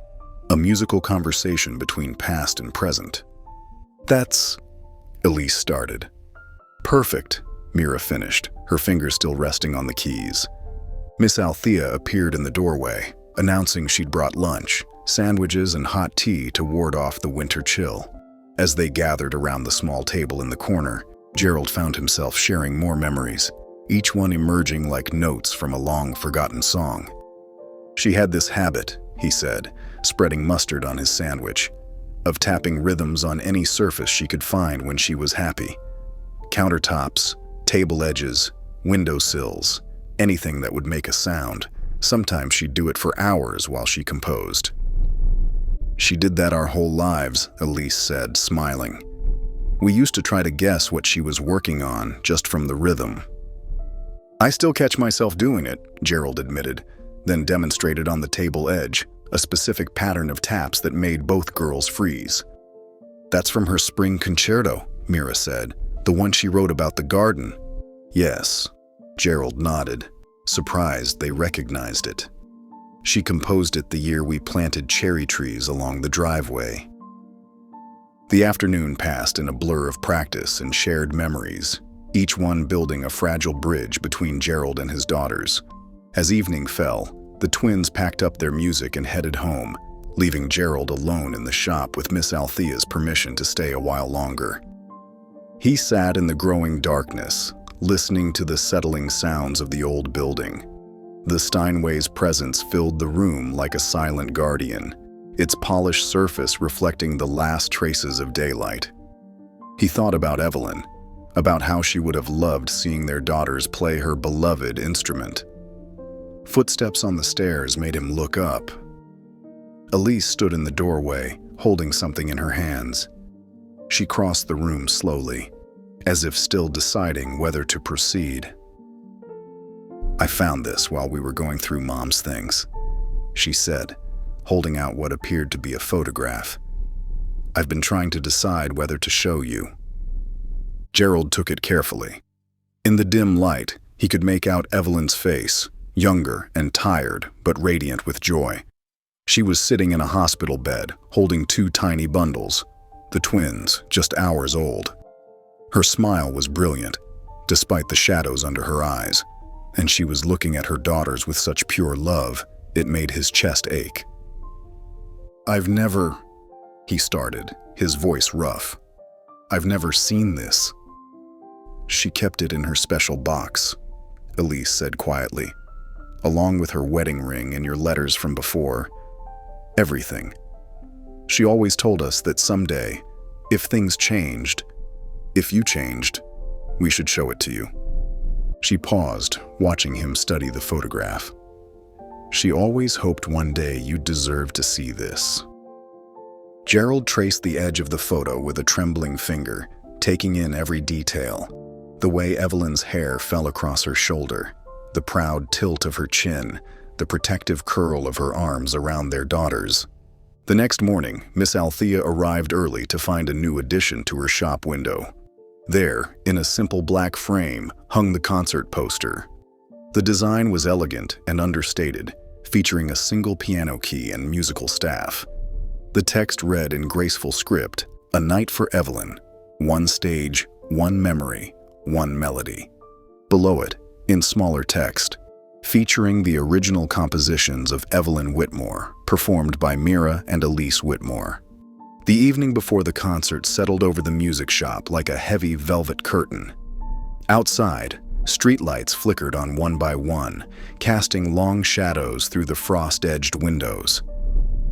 a musical conversation between past and present. "That's..." Elise started. "Perfect," Mira finished, her fingers still resting on the keys. Miss Althea appeared in the doorway, announcing she'd brought lunch, sandwiches and hot tea to ward off the winter chill. As they gathered around the small table in the corner, Gerald found himself sharing more memories, each one emerging like notes from a long-forgotten song. "She had this habit," he said, spreading mustard on his sandwich, "of tapping rhythms on any surface she could find when she was happy. Countertops, table edges, windowsills, anything that would make a sound. Sometimes she'd do it for hours while she composed." "She did that our whole lives," Elise said, smiling. "We used to try to guess what she was working on just from the rhythm." "I still catch myself doing it," Gerald admitted, then demonstrated on the table edge, a specific pattern of taps that made both girls freeze. "That's from her spring concerto," Mira said. "The one she wrote about the garden." "Yes," Gerald nodded, surprised they recognized it. "She composed it the year we planted cherry trees along the driveway." The afternoon passed in a blur of practice and shared memories, each one building a fragile bridge between Gerald and his daughters. As evening fell, the twins packed up their music and headed home, leaving Gerald alone in the shop with Miss Althea's permission to stay a while longer. He sat in the growing darkness, listening to the settling sounds of the old building. The Steinways' presence filled the room like a silent guardian, its polished surface reflecting the last traces of daylight. He thought about Evelyn, about how she would have loved seeing their daughters play her beloved instrument. Footsteps on the stairs made him look up. Elise stood in the doorway, holding something in her hands. She crossed the room slowly, as if still deciding whether to proceed. "I found this while we were going through Mom's things," she said, holding out what appeared to be a photograph. "I've been trying to decide whether to show you." Gerald took it carefully. In the dim light, he could make out Evelyn's face, younger and tired, but radiant with joy. She was sitting in a hospital bed, holding two tiny bundles, the twins, just hours old. Her smile was brilliant, despite the shadows under her eyes, and she was looking at her daughters with such pure love, it made his chest ache. "I've never," he started, his voice rough. "I've never seen this." "She kept it in her special box," Elise said quietly, "along with her wedding ring and your letters from before. Everything. She always told us that someday, if things changed, if you changed, we should show it to you." She paused, watching him study the photograph. "She always hoped one day you'd deserve to see this." Gerald traced the edge of the photo with a trembling finger, taking in every detail. The way Evelyn's hair fell across her shoulder, the proud tilt of her chin, the protective curl of her arms around their daughters. The next morning, Miss Althea arrived early to find a new addition to her shop window. There, in a simple black frame, hung the concert poster. The design was elegant and understated, featuring a single piano key and musical staff. The text read in graceful script, "A night for Evelyn, one stage, one memory, one melody." Below it, in smaller text, featuring the original compositions of Evelyn Whitmore, performed by Mira and Elise Whitmore. The evening before the concert settled over the music shop like a heavy velvet curtain. Outside, streetlights flickered on one by one, casting long shadows through the frost-edged windows.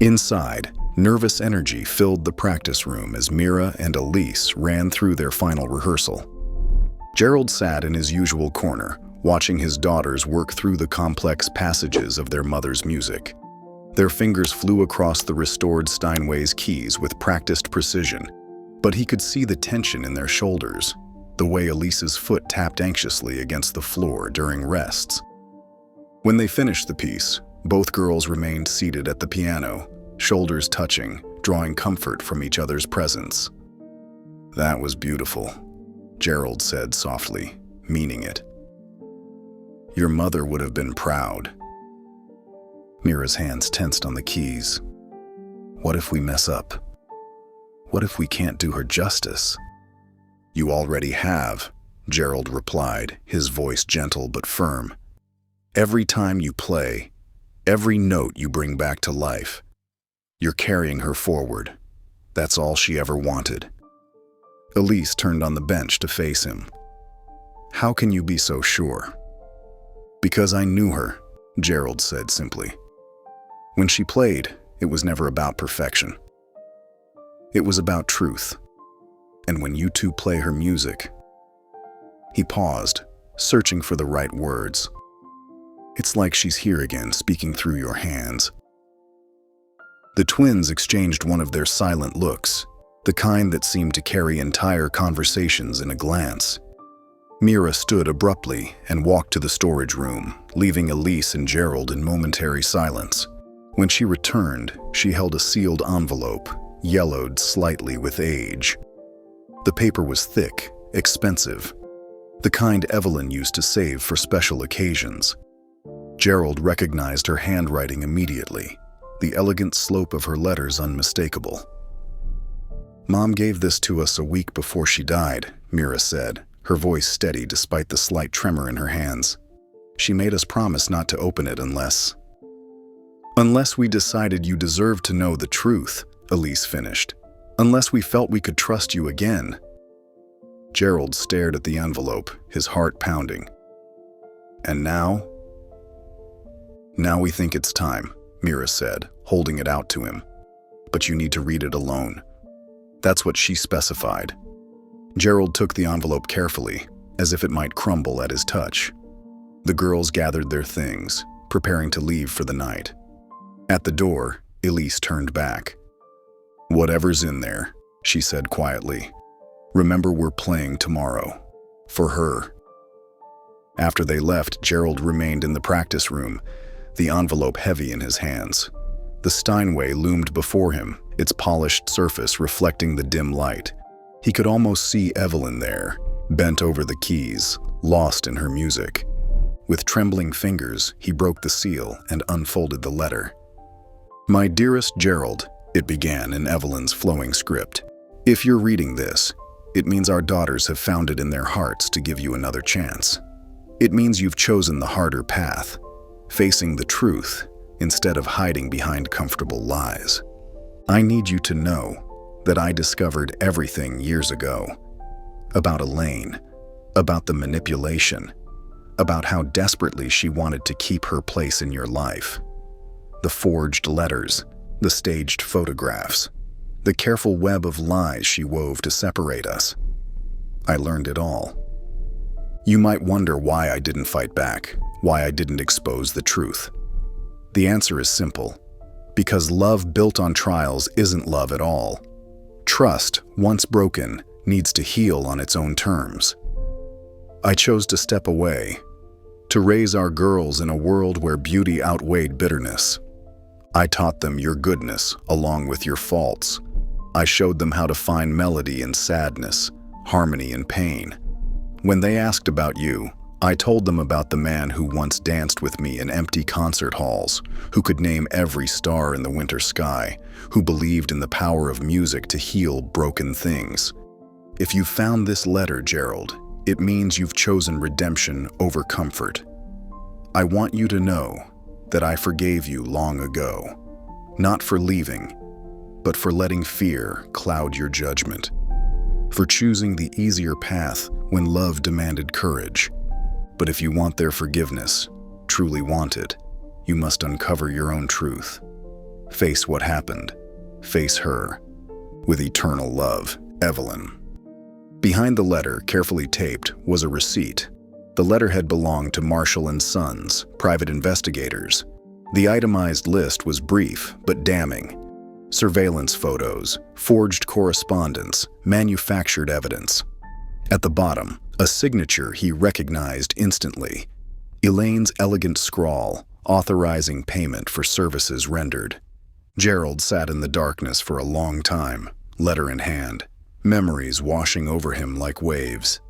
Inside, nervous energy filled the practice room as Mira and Elise ran through their final rehearsal. Gerald sat in his usual corner, watching his daughters work through the complex passages of their mother's music. Their fingers flew across the restored Steinway's keys with practiced precision, but he could see the tension in their shoulders, the way Elise's foot tapped anxiously against the floor during rests. When they finished the piece, both girls remained seated at the piano, shoulders touching, drawing comfort from each other's presence. "That was beautiful," Gerald said softly, meaning it. "Your mother would have been proud." Mira's hands tensed on the keys. "What if we mess up? What if we can't do her justice?" "You already have," Gerald replied, his voice gentle but firm. "Every time you play, every note you bring back to life, you're carrying her forward. That's all she ever wanted." Elise turned on the bench to face him. "How can you be so sure?" "Because I knew her," Gerald said simply. "When she played, it was never about perfection. It was about truth. And when you two play her music..." He paused, searching for the right words. "It's like she's here again, speaking through your hands." The twins exchanged one of their silent looks, the kind that seemed to carry entire conversations in a glance. Mira stood abruptly and walked to the storage room, leaving Elise and Gerald in momentary silence. When she returned, she held a sealed envelope, yellowed slightly with age. The paper was thick, expensive, the kind Evelyn used to save for special occasions. Gerald recognized her handwriting immediately, the elegant slope of her letters unmistakable. "Mom gave this to us a week before she died," Mira said, her voice steady despite the slight tremor in her hands. "She made us promise not to open it unless we decided you deserved to know the truth," Elise finished. "Unless we felt we could trust you again." Gerald stared at the envelope, his heart pounding. "And now?" "Now we think it's time," Mira said, holding it out to him. "But you need to read it alone." That's what she specified. Gerald took the envelope carefully, as if it might crumble at his touch. The girls gathered their things, preparing to leave for the night. At the door, Elise turned back. "Whatever's in there," she said quietly. "Remember, we're playing tomorrow. For her." After they left, Gerald remained in the practice room, the envelope heavy in his hands. The Steinway loomed before him, its polished surface reflecting the dim light. He could almost see Evelyn there, bent over the keys, lost in her music. With trembling fingers, he broke the seal and unfolded the letter. "My dearest Gerald," it began in Evelyn's flowing script. "If you're reading this, it means our daughters have found it in their hearts to give you another chance. It means you've chosen the harder path, facing the truth instead of hiding behind comfortable lies. I need you to know that I discovered everything years ago. About Elaine, about the manipulation, about how desperately she wanted to keep her place in your life. The forged letters, the staged photographs, the careful web of lies she wove to separate us. I learned it all. You might wonder why I didn't fight back, why I didn't expose the truth. The answer is simple. Because love built on trials isn't love at all. Trust, once broken, needs to heal on its own terms. I chose to step away, to raise our girls in a world where beauty outweighed bitterness. I taught them your goodness along with your faults. I showed them how to find melody in sadness, harmony in pain. When they asked about you, I told them about the man who once danced with me in empty concert halls, who could name every star in the winter sky, who believed in the power of music to heal broken things. If you found this letter, Gerald, it means you've chosen redemption over comfort. I want you to know that I forgave you long ago, not for leaving, but for letting fear cloud your judgment, for choosing the easier path when love demanded courage. But if you want their forgiveness, truly want it, you must uncover your own truth. Face what happened. Face her. With eternal love, Evelyn. Behind the letter, carefully taped, was a receipt. The letterhead belonged to Marshall & Sons, private investigators. The itemized list was brief but damning. Surveillance photos, forged correspondence, manufactured evidence. At the bottom, a signature he recognized instantly. Elaine's elegant scrawl, authorizing payment for services rendered. Gerald sat in the darkness for a long time, letter in hand, memories washing over him like waves.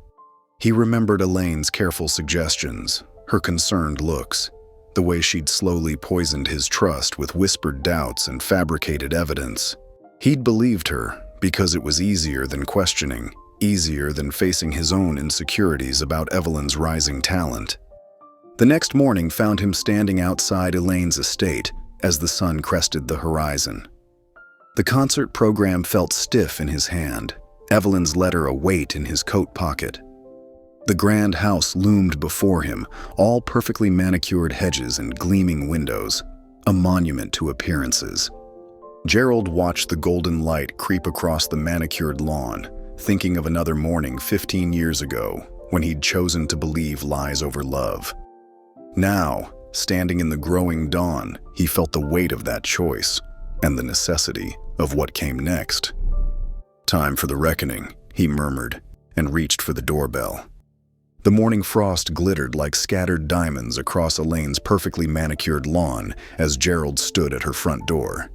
He remembered Elaine's careful suggestions, her concerned looks, the way she'd slowly poisoned his trust with whispered doubts and fabricated evidence. He'd believed her because it was easier than questioning, easier than facing his own insecurities about Evelyn's rising talent. The next morning found him standing outside Elaine's estate as the sun crested the horizon. The concert program felt stiff in his hand, Evelyn's letter a weight in his coat pocket. The grand house loomed before him, all perfectly manicured hedges and gleaming windows, a monument to appearances. Gerald watched the golden light creep across the manicured lawn, thinking of another morning 15 years ago when he'd chosen to believe lies over love. Now, standing in the growing dawn, he felt the weight of that choice and the necessity of what came next. "Time for the reckoning," he murmured, and reached for the doorbell. The morning frost glittered like scattered diamonds across Elaine's perfectly manicured lawn as Gerald stood at her front door.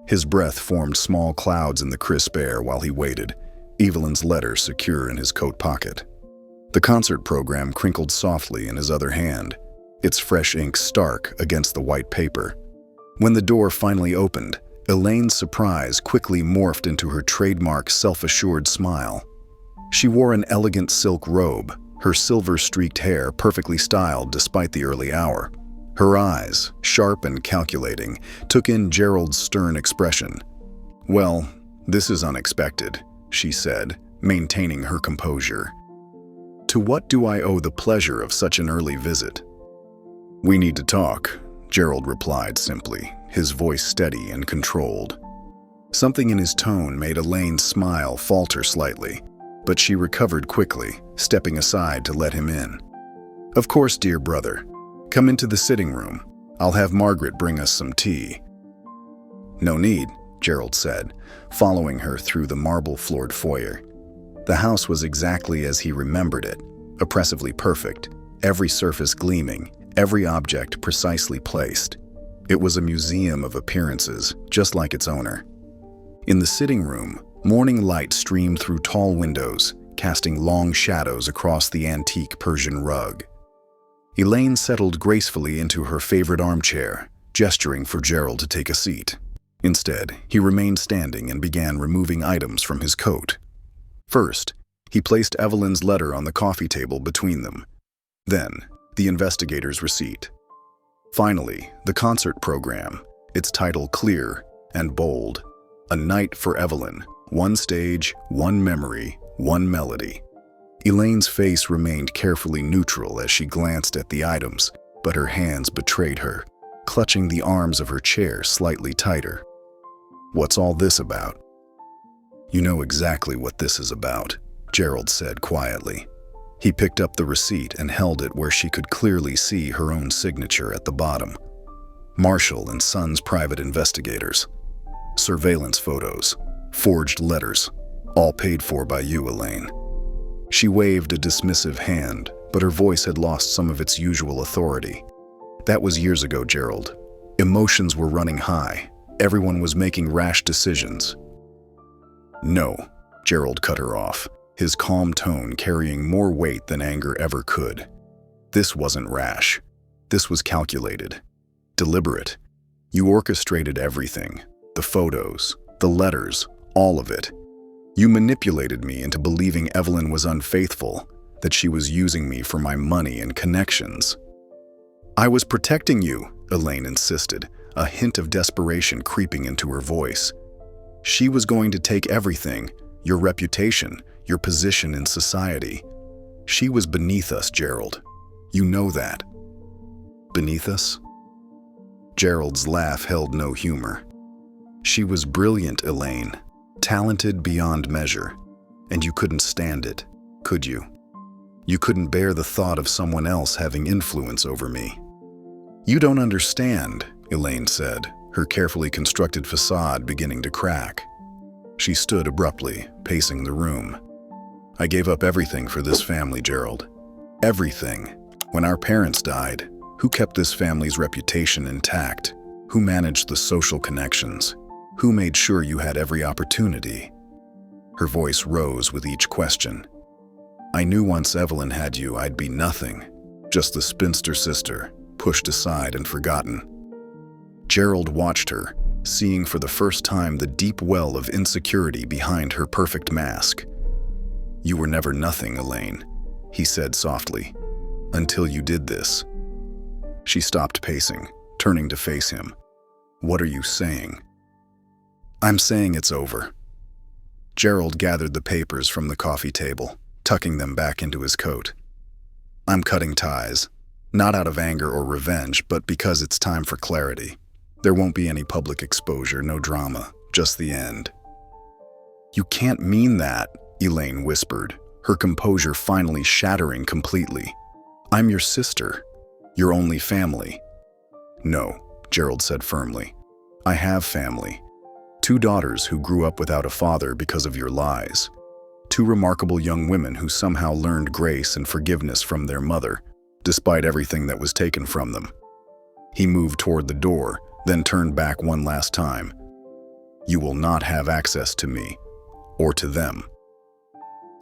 His breath formed small clouds in the crisp air while he waited, Evelyn's letter secure in his coat pocket. The concert program crinkled softly in his other hand, its fresh ink stark against the white paper. When the door finally opened, Elaine's surprise quickly morphed into her trademark self-assured smile. She wore an elegant silk robe, her silver-streaked hair perfectly styled despite the early hour. Her eyes, sharp and calculating, took in Gerald's stern expression. "Well, this is unexpected," she said, maintaining her composure. "To what do I owe the pleasure of such an early visit?" "We need to talk," Gerald replied simply, his voice steady and controlled. Something in his tone made Elaine's smile falter slightly, but she recovered quickly, stepping aside to let him in. "Of course, dear brother. Come into the sitting room. I'll have Margaret bring us some tea." "No need," Gerald said, following her through the marble-floored foyer. The house was exactly as he remembered it, oppressively perfect, every surface gleaming, every object precisely placed. It was a museum of appearances, just like its owner. In the sitting room, morning light streamed through tall windows, casting long shadows across the antique Persian rug. Elaine settled gracefully into her favorite armchair, gesturing for Gerald to take a seat. Instead, he remained standing and began removing items from his coat. First, he placed Evelyn's letter on the coffee table between them. Then, the investigator's receipt. Finally, the concert program, its title clear and bold. A Night for Evelyn, one stage, one memory, one melody. Elaine's face remained carefully neutral as she glanced at the items, but her hands betrayed her, clutching the arms of her chair slightly tighter. "What's all this about?" "You know exactly what this is about," Gerald said quietly. He picked up the receipt and held it where she could clearly see her own signature at the bottom. Marshall and Sons Private Investigators. Surveillance photos. Forged letters. All paid for by you, Elaine. She waved a dismissive hand, but her voice had lost some of its usual authority. "That was years ago, Gerald. Emotions were running high. Everyone was making rash decisions." "No," Gerald cut her off, his calm tone carrying more weight than anger ever could. "This wasn't rash. This was calculated. Deliberate. You orchestrated everything. The photos, the letters, all of it. You manipulated me into believing Evelyn was unfaithful, that she was using me for my money and connections." "I was protecting you," Elaine insisted, a hint of desperation creeping into her voice. "She was going to take everything, your reputation, your position in society. She was beneath us, Gerald. You know that." "Beneath us?" Gerald's laugh held no humor. "She was brilliant, Elaine, talented beyond measure, and you couldn't stand it, could you? You couldn't bear the thought of someone else having influence over me." "You don't understand," Elaine said, her carefully constructed facade beginning to crack. She stood abruptly, pacing the room. "I gave up everything for this family, Gerald. Everything. When our parents died, who kept this family's reputation intact? Who managed the social connections? Who made sure you had every opportunity?" Her voice rose with each question. "I knew once Evelyn had you, I'd be nothing. Just the spinster sister, pushed aside and forgotten." Gerald watched her, seeing for the first time the deep well of insecurity behind her perfect mask. "You were never nothing, Elaine," he said softly, "until you did this." She stopped pacing, turning to face him. "What are you saying?" "I'm saying it's over." Gerald gathered the papers from the coffee table, tucking them back into his coat. "I'm cutting ties, not out of anger or revenge, but because it's time for clarity. There won't be any public exposure, no drama, just the end." "You can't mean that," Elaine whispered, her composure finally shattering completely. "I'm your sister, your only family." "No," Gerald said firmly. "I have family. 2 daughters who grew up without a father because of your lies. two remarkable young women who somehow learned grace and forgiveness from their mother, despite everything that was taken from them. He moved toward the door, then turned back one last time. "You will not have access to me, or to them."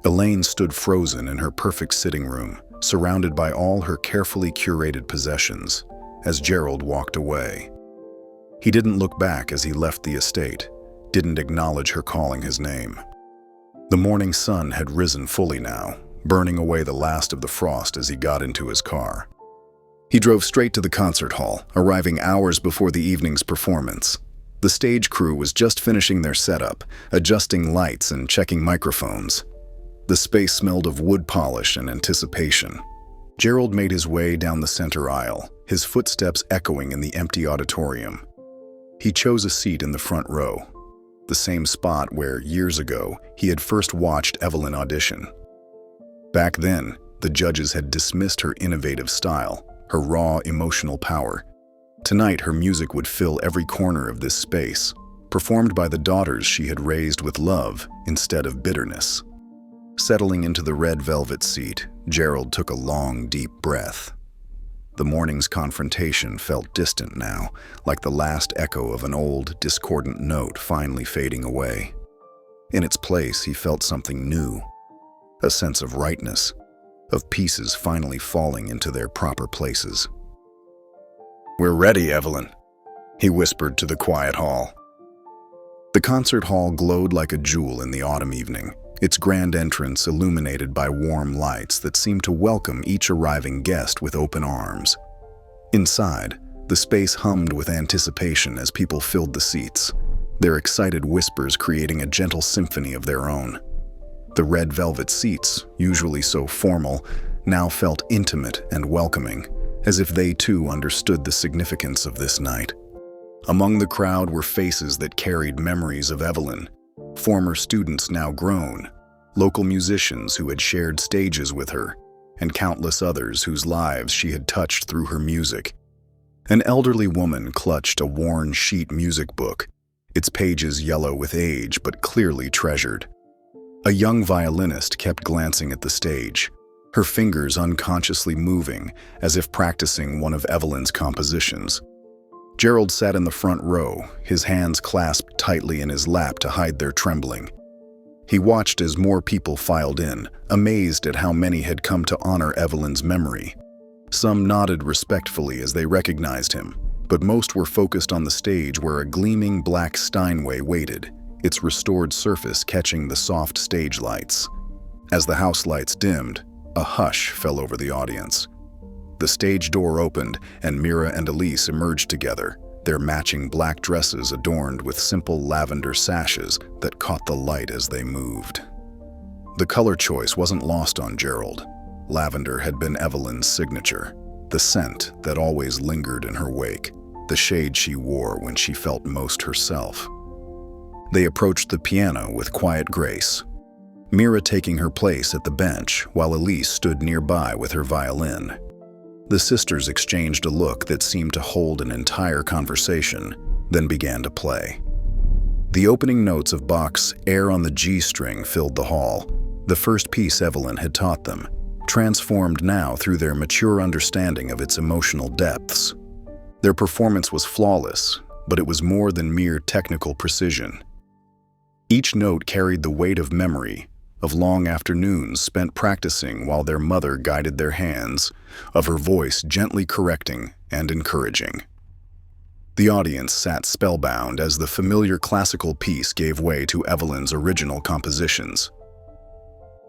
Elaine stood frozen in her perfect sitting room, surrounded by all her carefully curated possessions, as Gerald walked away. He didn't look back as he left the estate, didn't acknowledge her calling his name. The morning sun had risen fully now, burning away the last of the frost as he got into his car. He drove straight to the concert hall, arriving hours before the evening's performance. The stage crew was just finishing their setup, adjusting lights and checking microphones. The space smelled of wood polish and anticipation. Gerald made his way down the center aisle, his footsteps echoing in the empty auditorium. He chose a seat in the front row, the same spot where, years ago, he had first watched Evelyn audition. Back then, the judges had dismissed her innovative style, her raw emotional power. Tonight, her music would fill every corner of this space, performed by the daughters she had raised with love instead of bitterness. Settling into the red velvet seat, Gerald took a long, deep breath. The morning's confrontation felt distant now, like the last echo of an old, discordant note finally fading away. In its place, he felt something new, a sense of rightness, of pieces finally falling into their proper places. "We're ready, Evelyn," he whispered to the quiet hall. The concert hall glowed like a jewel in the autumn evening, its grand entrance illuminated by warm lights that seemed to welcome each arriving guest with open arms. Inside, the space hummed with anticipation as people filled the seats, their excited whispers creating a gentle symphony of their own. The red velvet seats, usually so formal, now felt intimate and welcoming, as if they too understood the significance of this night. Among the crowd were faces that carried memories of Evelyn, former students now grown, local musicians who had shared stages with her, and countless others whose lives she had touched through her music. An elderly woman clutched a worn sheet music book, its pages yellow with age but clearly treasured. A young violinist kept glancing at the stage, her fingers unconsciously moving as if practicing one of Evelyn's compositions. Gerald sat in the front row, his hands clasped tightly in his lap to hide their trembling. He watched as more people filed in, amazed at how many had come to honor Evelyn's memory. Some nodded respectfully as they recognized him, but most were focused on the stage where a gleaming black Steinway waited, its restored surface catching the soft stage lights. As the house lights dimmed, a hush fell over the audience. The stage door opened, and Mira and Elise emerged together, their matching black dresses adorned with simple lavender sashes that caught the light as they moved. The color choice wasn't lost on Gerald. Lavender had been Evelyn's signature, the scent that always lingered in her wake, the shade she wore when she felt most herself. They approached the piano with quiet grace, Mira taking her place at the bench while Elise stood nearby with her violin. The sisters exchanged a look that seemed to hold an entire conversation, then began to play. The opening notes of Bach's Air on the G string filled the hall, the first piece Evelyn had taught them, transformed now through their mature understanding of its emotional depths. Their performance was flawless, but it was more than mere technical precision. Each note carried the weight of memory, of long afternoons spent practicing while their mother guided their hands, of her voice gently correcting and encouraging. The audience sat spellbound as the familiar classical piece gave way to Evelyn's original compositions.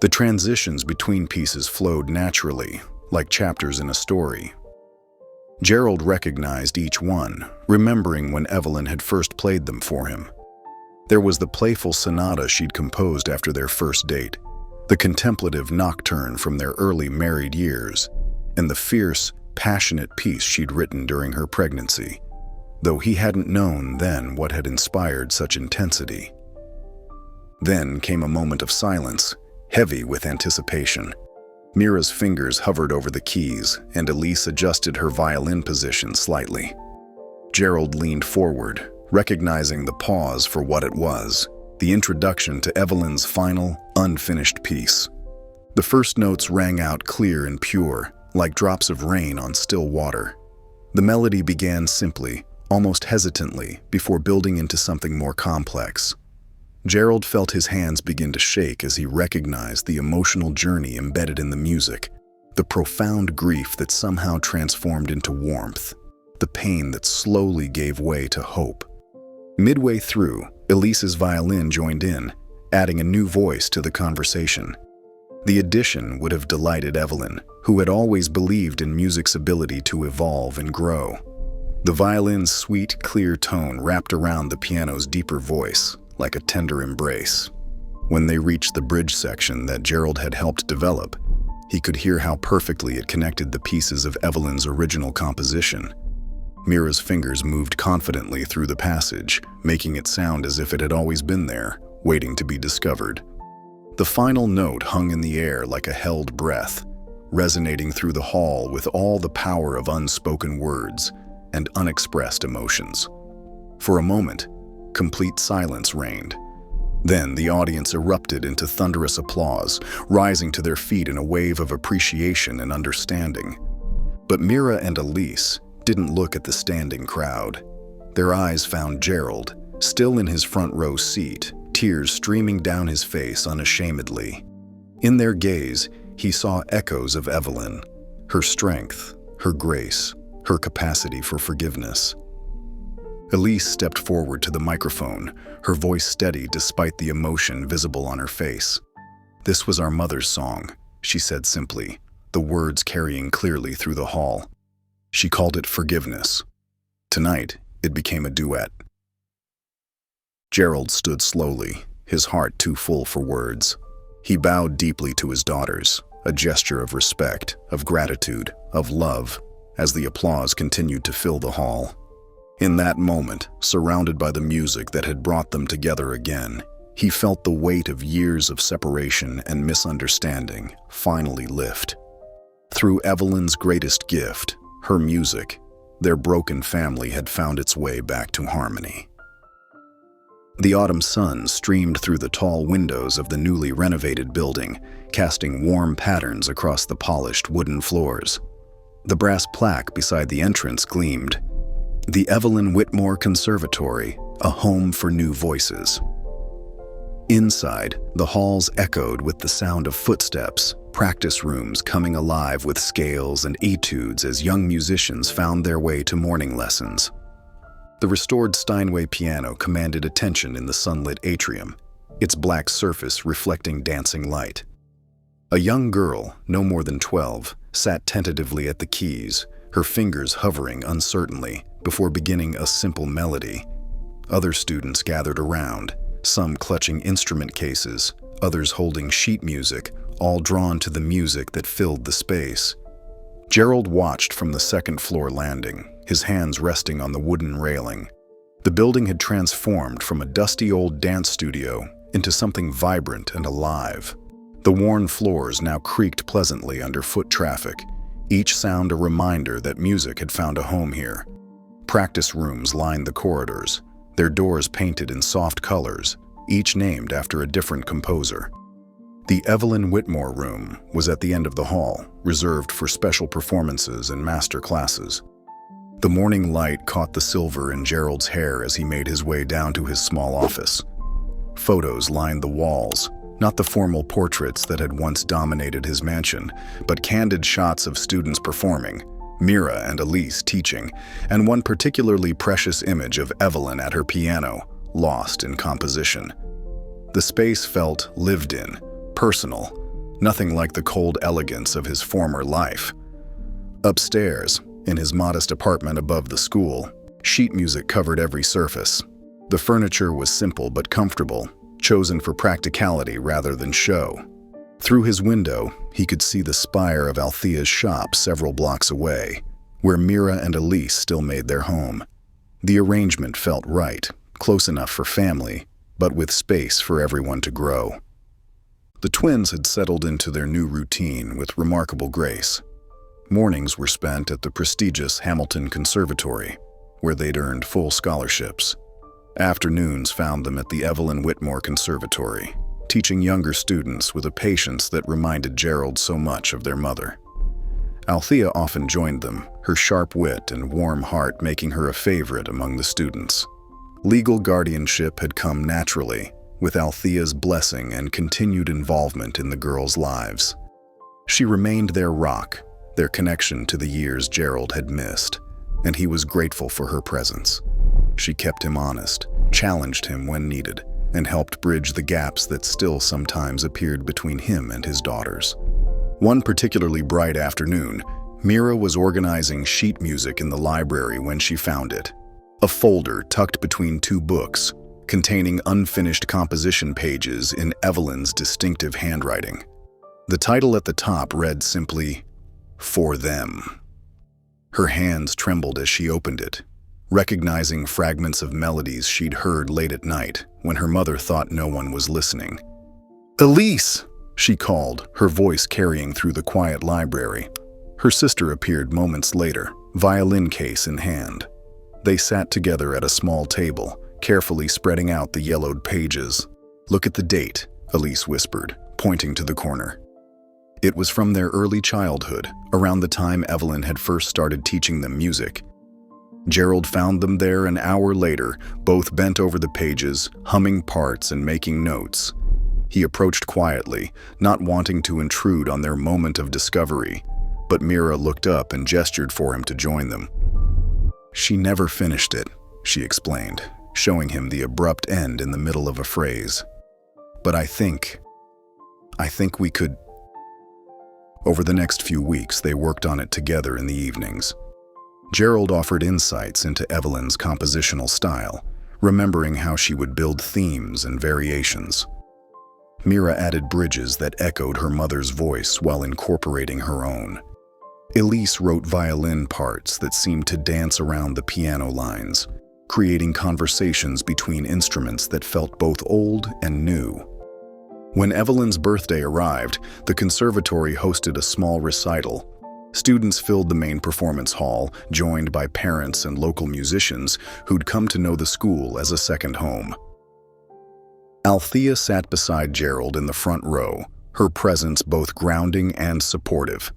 The transitions between pieces flowed naturally, like chapters in a story. Gerald recognized each one, remembering when Evelyn had first played them for him. There was the playful sonata she'd composed after their first date, the contemplative nocturne from their early married years, and the fierce, passionate piece she'd written during her pregnancy, though he hadn't known then what had inspired such intensity. Then came a moment of silence, heavy with anticipation. Mira's fingers hovered over the keys, and Elise adjusted her violin position slightly. Gerald leaned forward, recognizing the pause for what it was, the introduction to Evelyn's final, unfinished piece. The first notes rang out clear and pure, like drops of rain on still water. The melody began simply, almost hesitantly, before building into something more complex. Gerald felt his hands begin to shake as he recognized the emotional journey embedded in the music, the profound grief that somehow transformed into warmth, the pain that slowly gave way to hope. Midway through, Elise's violin joined in, adding a new voice to the conversation. The addition would have delighted Evelyn, who had always believed in music's ability to evolve and grow. The violin's sweet, clear tone wrapped around the piano's deeper voice, like a tender embrace. When they reached the bridge section that Gerald had helped develop, he could hear how perfectly it connected the pieces of Evelyn's original composition. Mira's fingers moved confidently through the passage, making it sound as if it had always been there, waiting to be discovered. The final note hung in the air like a held breath, resonating through the hall with all the power of unspoken words and unexpressed emotions. For a moment, complete silence reigned. Then the audience erupted into thunderous applause, rising to their feet in a wave of appreciation and understanding. But Mira and Elise didn't look at the standing crowd. Their eyes found Gerald, still in his front row seat, tears streaming down his face unashamedly. In their gaze, he saw echoes of Evelyn, her strength, her grace, her capacity for forgiveness. Elise stepped forward to the microphone, her voice steady despite the emotion visible on her face. "This was our mother's song," she said simply, the words carrying clearly through the hall. She called it Forgiveness. Tonight, it became a duet. Gerald stood slowly, his heart too full for words. He bowed deeply to his daughters, a gesture of respect, of gratitude, of love, as the applause continued to fill the hall. In that moment, surrounded by the music that had brought them together again, he felt the weight of years of separation and misunderstanding finally lift. Through Evelyn's greatest gift, her music, their broken family had found its way back to harmony. The autumn sun streamed through the tall windows of the newly renovated building, casting warm patterns across the polished wooden floors. The brass plaque beside the entrance gleamed. The Evelyn Whitmore Conservatory, a home for new voices. Inside, the halls echoed with the sound of footsteps, practice rooms coming alive with scales and etudes as young musicians found their way to morning lessons. The restored Steinway piano commanded attention in the sunlit atrium, its black surface reflecting dancing light. A young girl, no more than 12, sat tentatively at the keys, her fingers hovering uncertainly before beginning a simple melody. Other students gathered around, some clutching instrument cases, others holding sheet music, all drawn to the music that filled the space. Gerald watched from the second-floor landing, his hands resting on the wooden railing. The building had transformed from a dusty old dance studio into something vibrant and alive. The worn floors now creaked pleasantly under foot traffic, each sound a reminder that music had found a home here. Practice rooms lined the corridors, their doors painted in soft colors, each named after a different composer. The Evelyn Whitmore room was at the end of the hall, reserved for special performances and master classes. The morning light caught the silver in Gerald's hair as he made his way down to his small office. Photos lined the walls, not the formal portraits that had once dominated his mansion, but candid shots of students performing, Mira and Elise teaching, and one particularly precious image of Evelyn at her piano, lost in composition. The space felt lived in, personal, nothing like the cold elegance of his former life. Upstairs, in his modest apartment above the school, sheet music covered every surface. The furniture was simple but comfortable, chosen for practicality rather than show. Through his window, he could see the spire of Althea's shop several blocks away, where Mira and Elise still made their home. The arrangement felt right, close enough for family, but with space for everyone to grow. The twins had settled into their new routine with remarkable grace. Mornings were spent at the prestigious Hamilton Conservatory, where they'd earned full scholarships. Afternoons found them at the Evelyn Whitmore Conservatory, teaching younger students with a patience that reminded Gerald so much of their mother. Althea often joined them, her sharp wit and warm heart making her a favorite among the students. Legal guardianship had come naturally, with Althea's blessing and continued involvement in the girls' lives. She remained their rock, their connection to the years Gerald had missed, and he was grateful for her presence. She kept him honest, challenged him when needed, and helped bridge the gaps that still sometimes appeared between him and his daughters. One particularly bright afternoon, Mira was organizing sheet music in the library when she found it. A folder tucked between two books, containing unfinished composition pages in Evelyn's distinctive handwriting. The title at the top read simply, "For Them." Her hands trembled as she opened it, recognizing fragments of melodies she'd heard late at night when her mother thought no one was listening. "Elise!" she called, her voice carrying through the quiet library. Her sister appeared moments later, violin case in hand. They sat together at a small table, carefully spreading out the yellowed pages. "Look at the date," Elise whispered, pointing to the corner. It was from their early childhood, around the time Evelyn had first started teaching them music. Gerald found them there an hour later, both bent over the pages, humming parts and making notes. He approached quietly, not wanting to intrude on their moment of discovery, but Mira looked up and gestured for him to join them. "She never finished it," she explained, showing him the abrupt end in the middle of a phrase. "But I think we could." Over the next few weeks, they worked on it together in the evenings. Gerald offered insights into Evelyn's compositional style, remembering how she would build themes and variations. Mira added bridges that echoed her mother's voice while incorporating her own. Elise wrote violin parts that seemed to dance around the piano lines, creating conversations between instruments that felt both old and new. When Evelyn's birthday arrived, the conservatory hosted a small recital. Students filled the main performance hall, joined by parents and local musicians who'd come to know the school as a second home. Althea sat beside Gerald in the front row, her presence both grounding and supportive.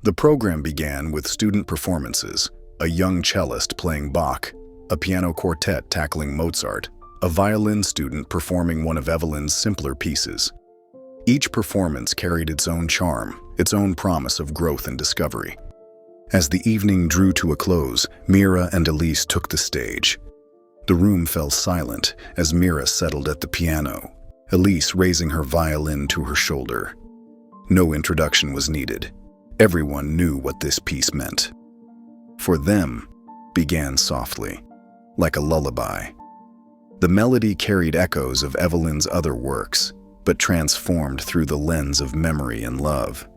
The program began with student performances, a young cellist playing Bach, a piano quartet tackling Mozart, a violin student performing one of Evelyn's simpler pieces. Each performance carried its own charm, its own promise of growth and discovery. As the evening drew to a close, Mira and Elise took the stage. The room fell silent as Mira settled at the piano, Elise raising her violin to her shoulder. No introduction was needed. Everyone knew what this piece meant. "For Them" began softly, like a lullaby. The melody carried echoes of Evelyn's other works, but transformed through the lens of memory and love.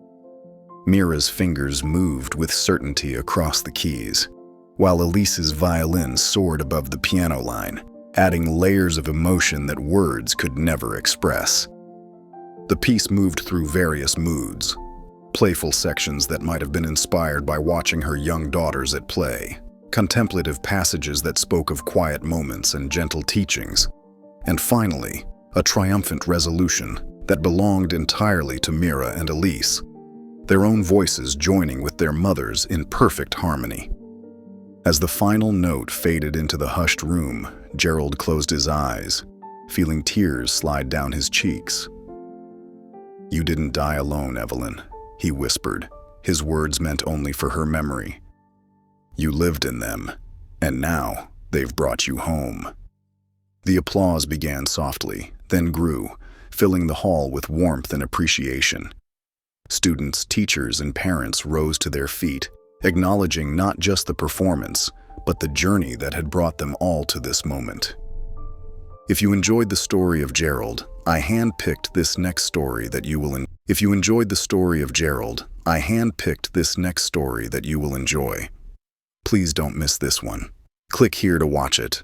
Mira's fingers moved with certainty across the keys, while Elise's violin soared above the piano line, adding layers of emotion that words could never express. The piece moved through various moods, playful sections that might have been inspired by watching her young daughters at play, contemplative passages that spoke of quiet moments and gentle teachings, and finally, a triumphant resolution that belonged entirely to Mira and Elise, their own voices joining with their mother's in perfect harmony. As the final note faded into the hushed room, Gerald closed his eyes, feeling tears slide down his cheeks. "You didn't die alone, Evelyn," he whispered, his words meant only for her memory. "You lived in them, and now they've brought you home." The applause began softly, then grew, filling the hall with warmth and appreciation. Students, teachers, and parents rose to their feet, acknowledging not just the performance, but the journey that had brought them all to this moment. If you enjoyed the story of Gerald, I handpicked this next story that you will enjoy. Please don't miss this one. Click here to watch it.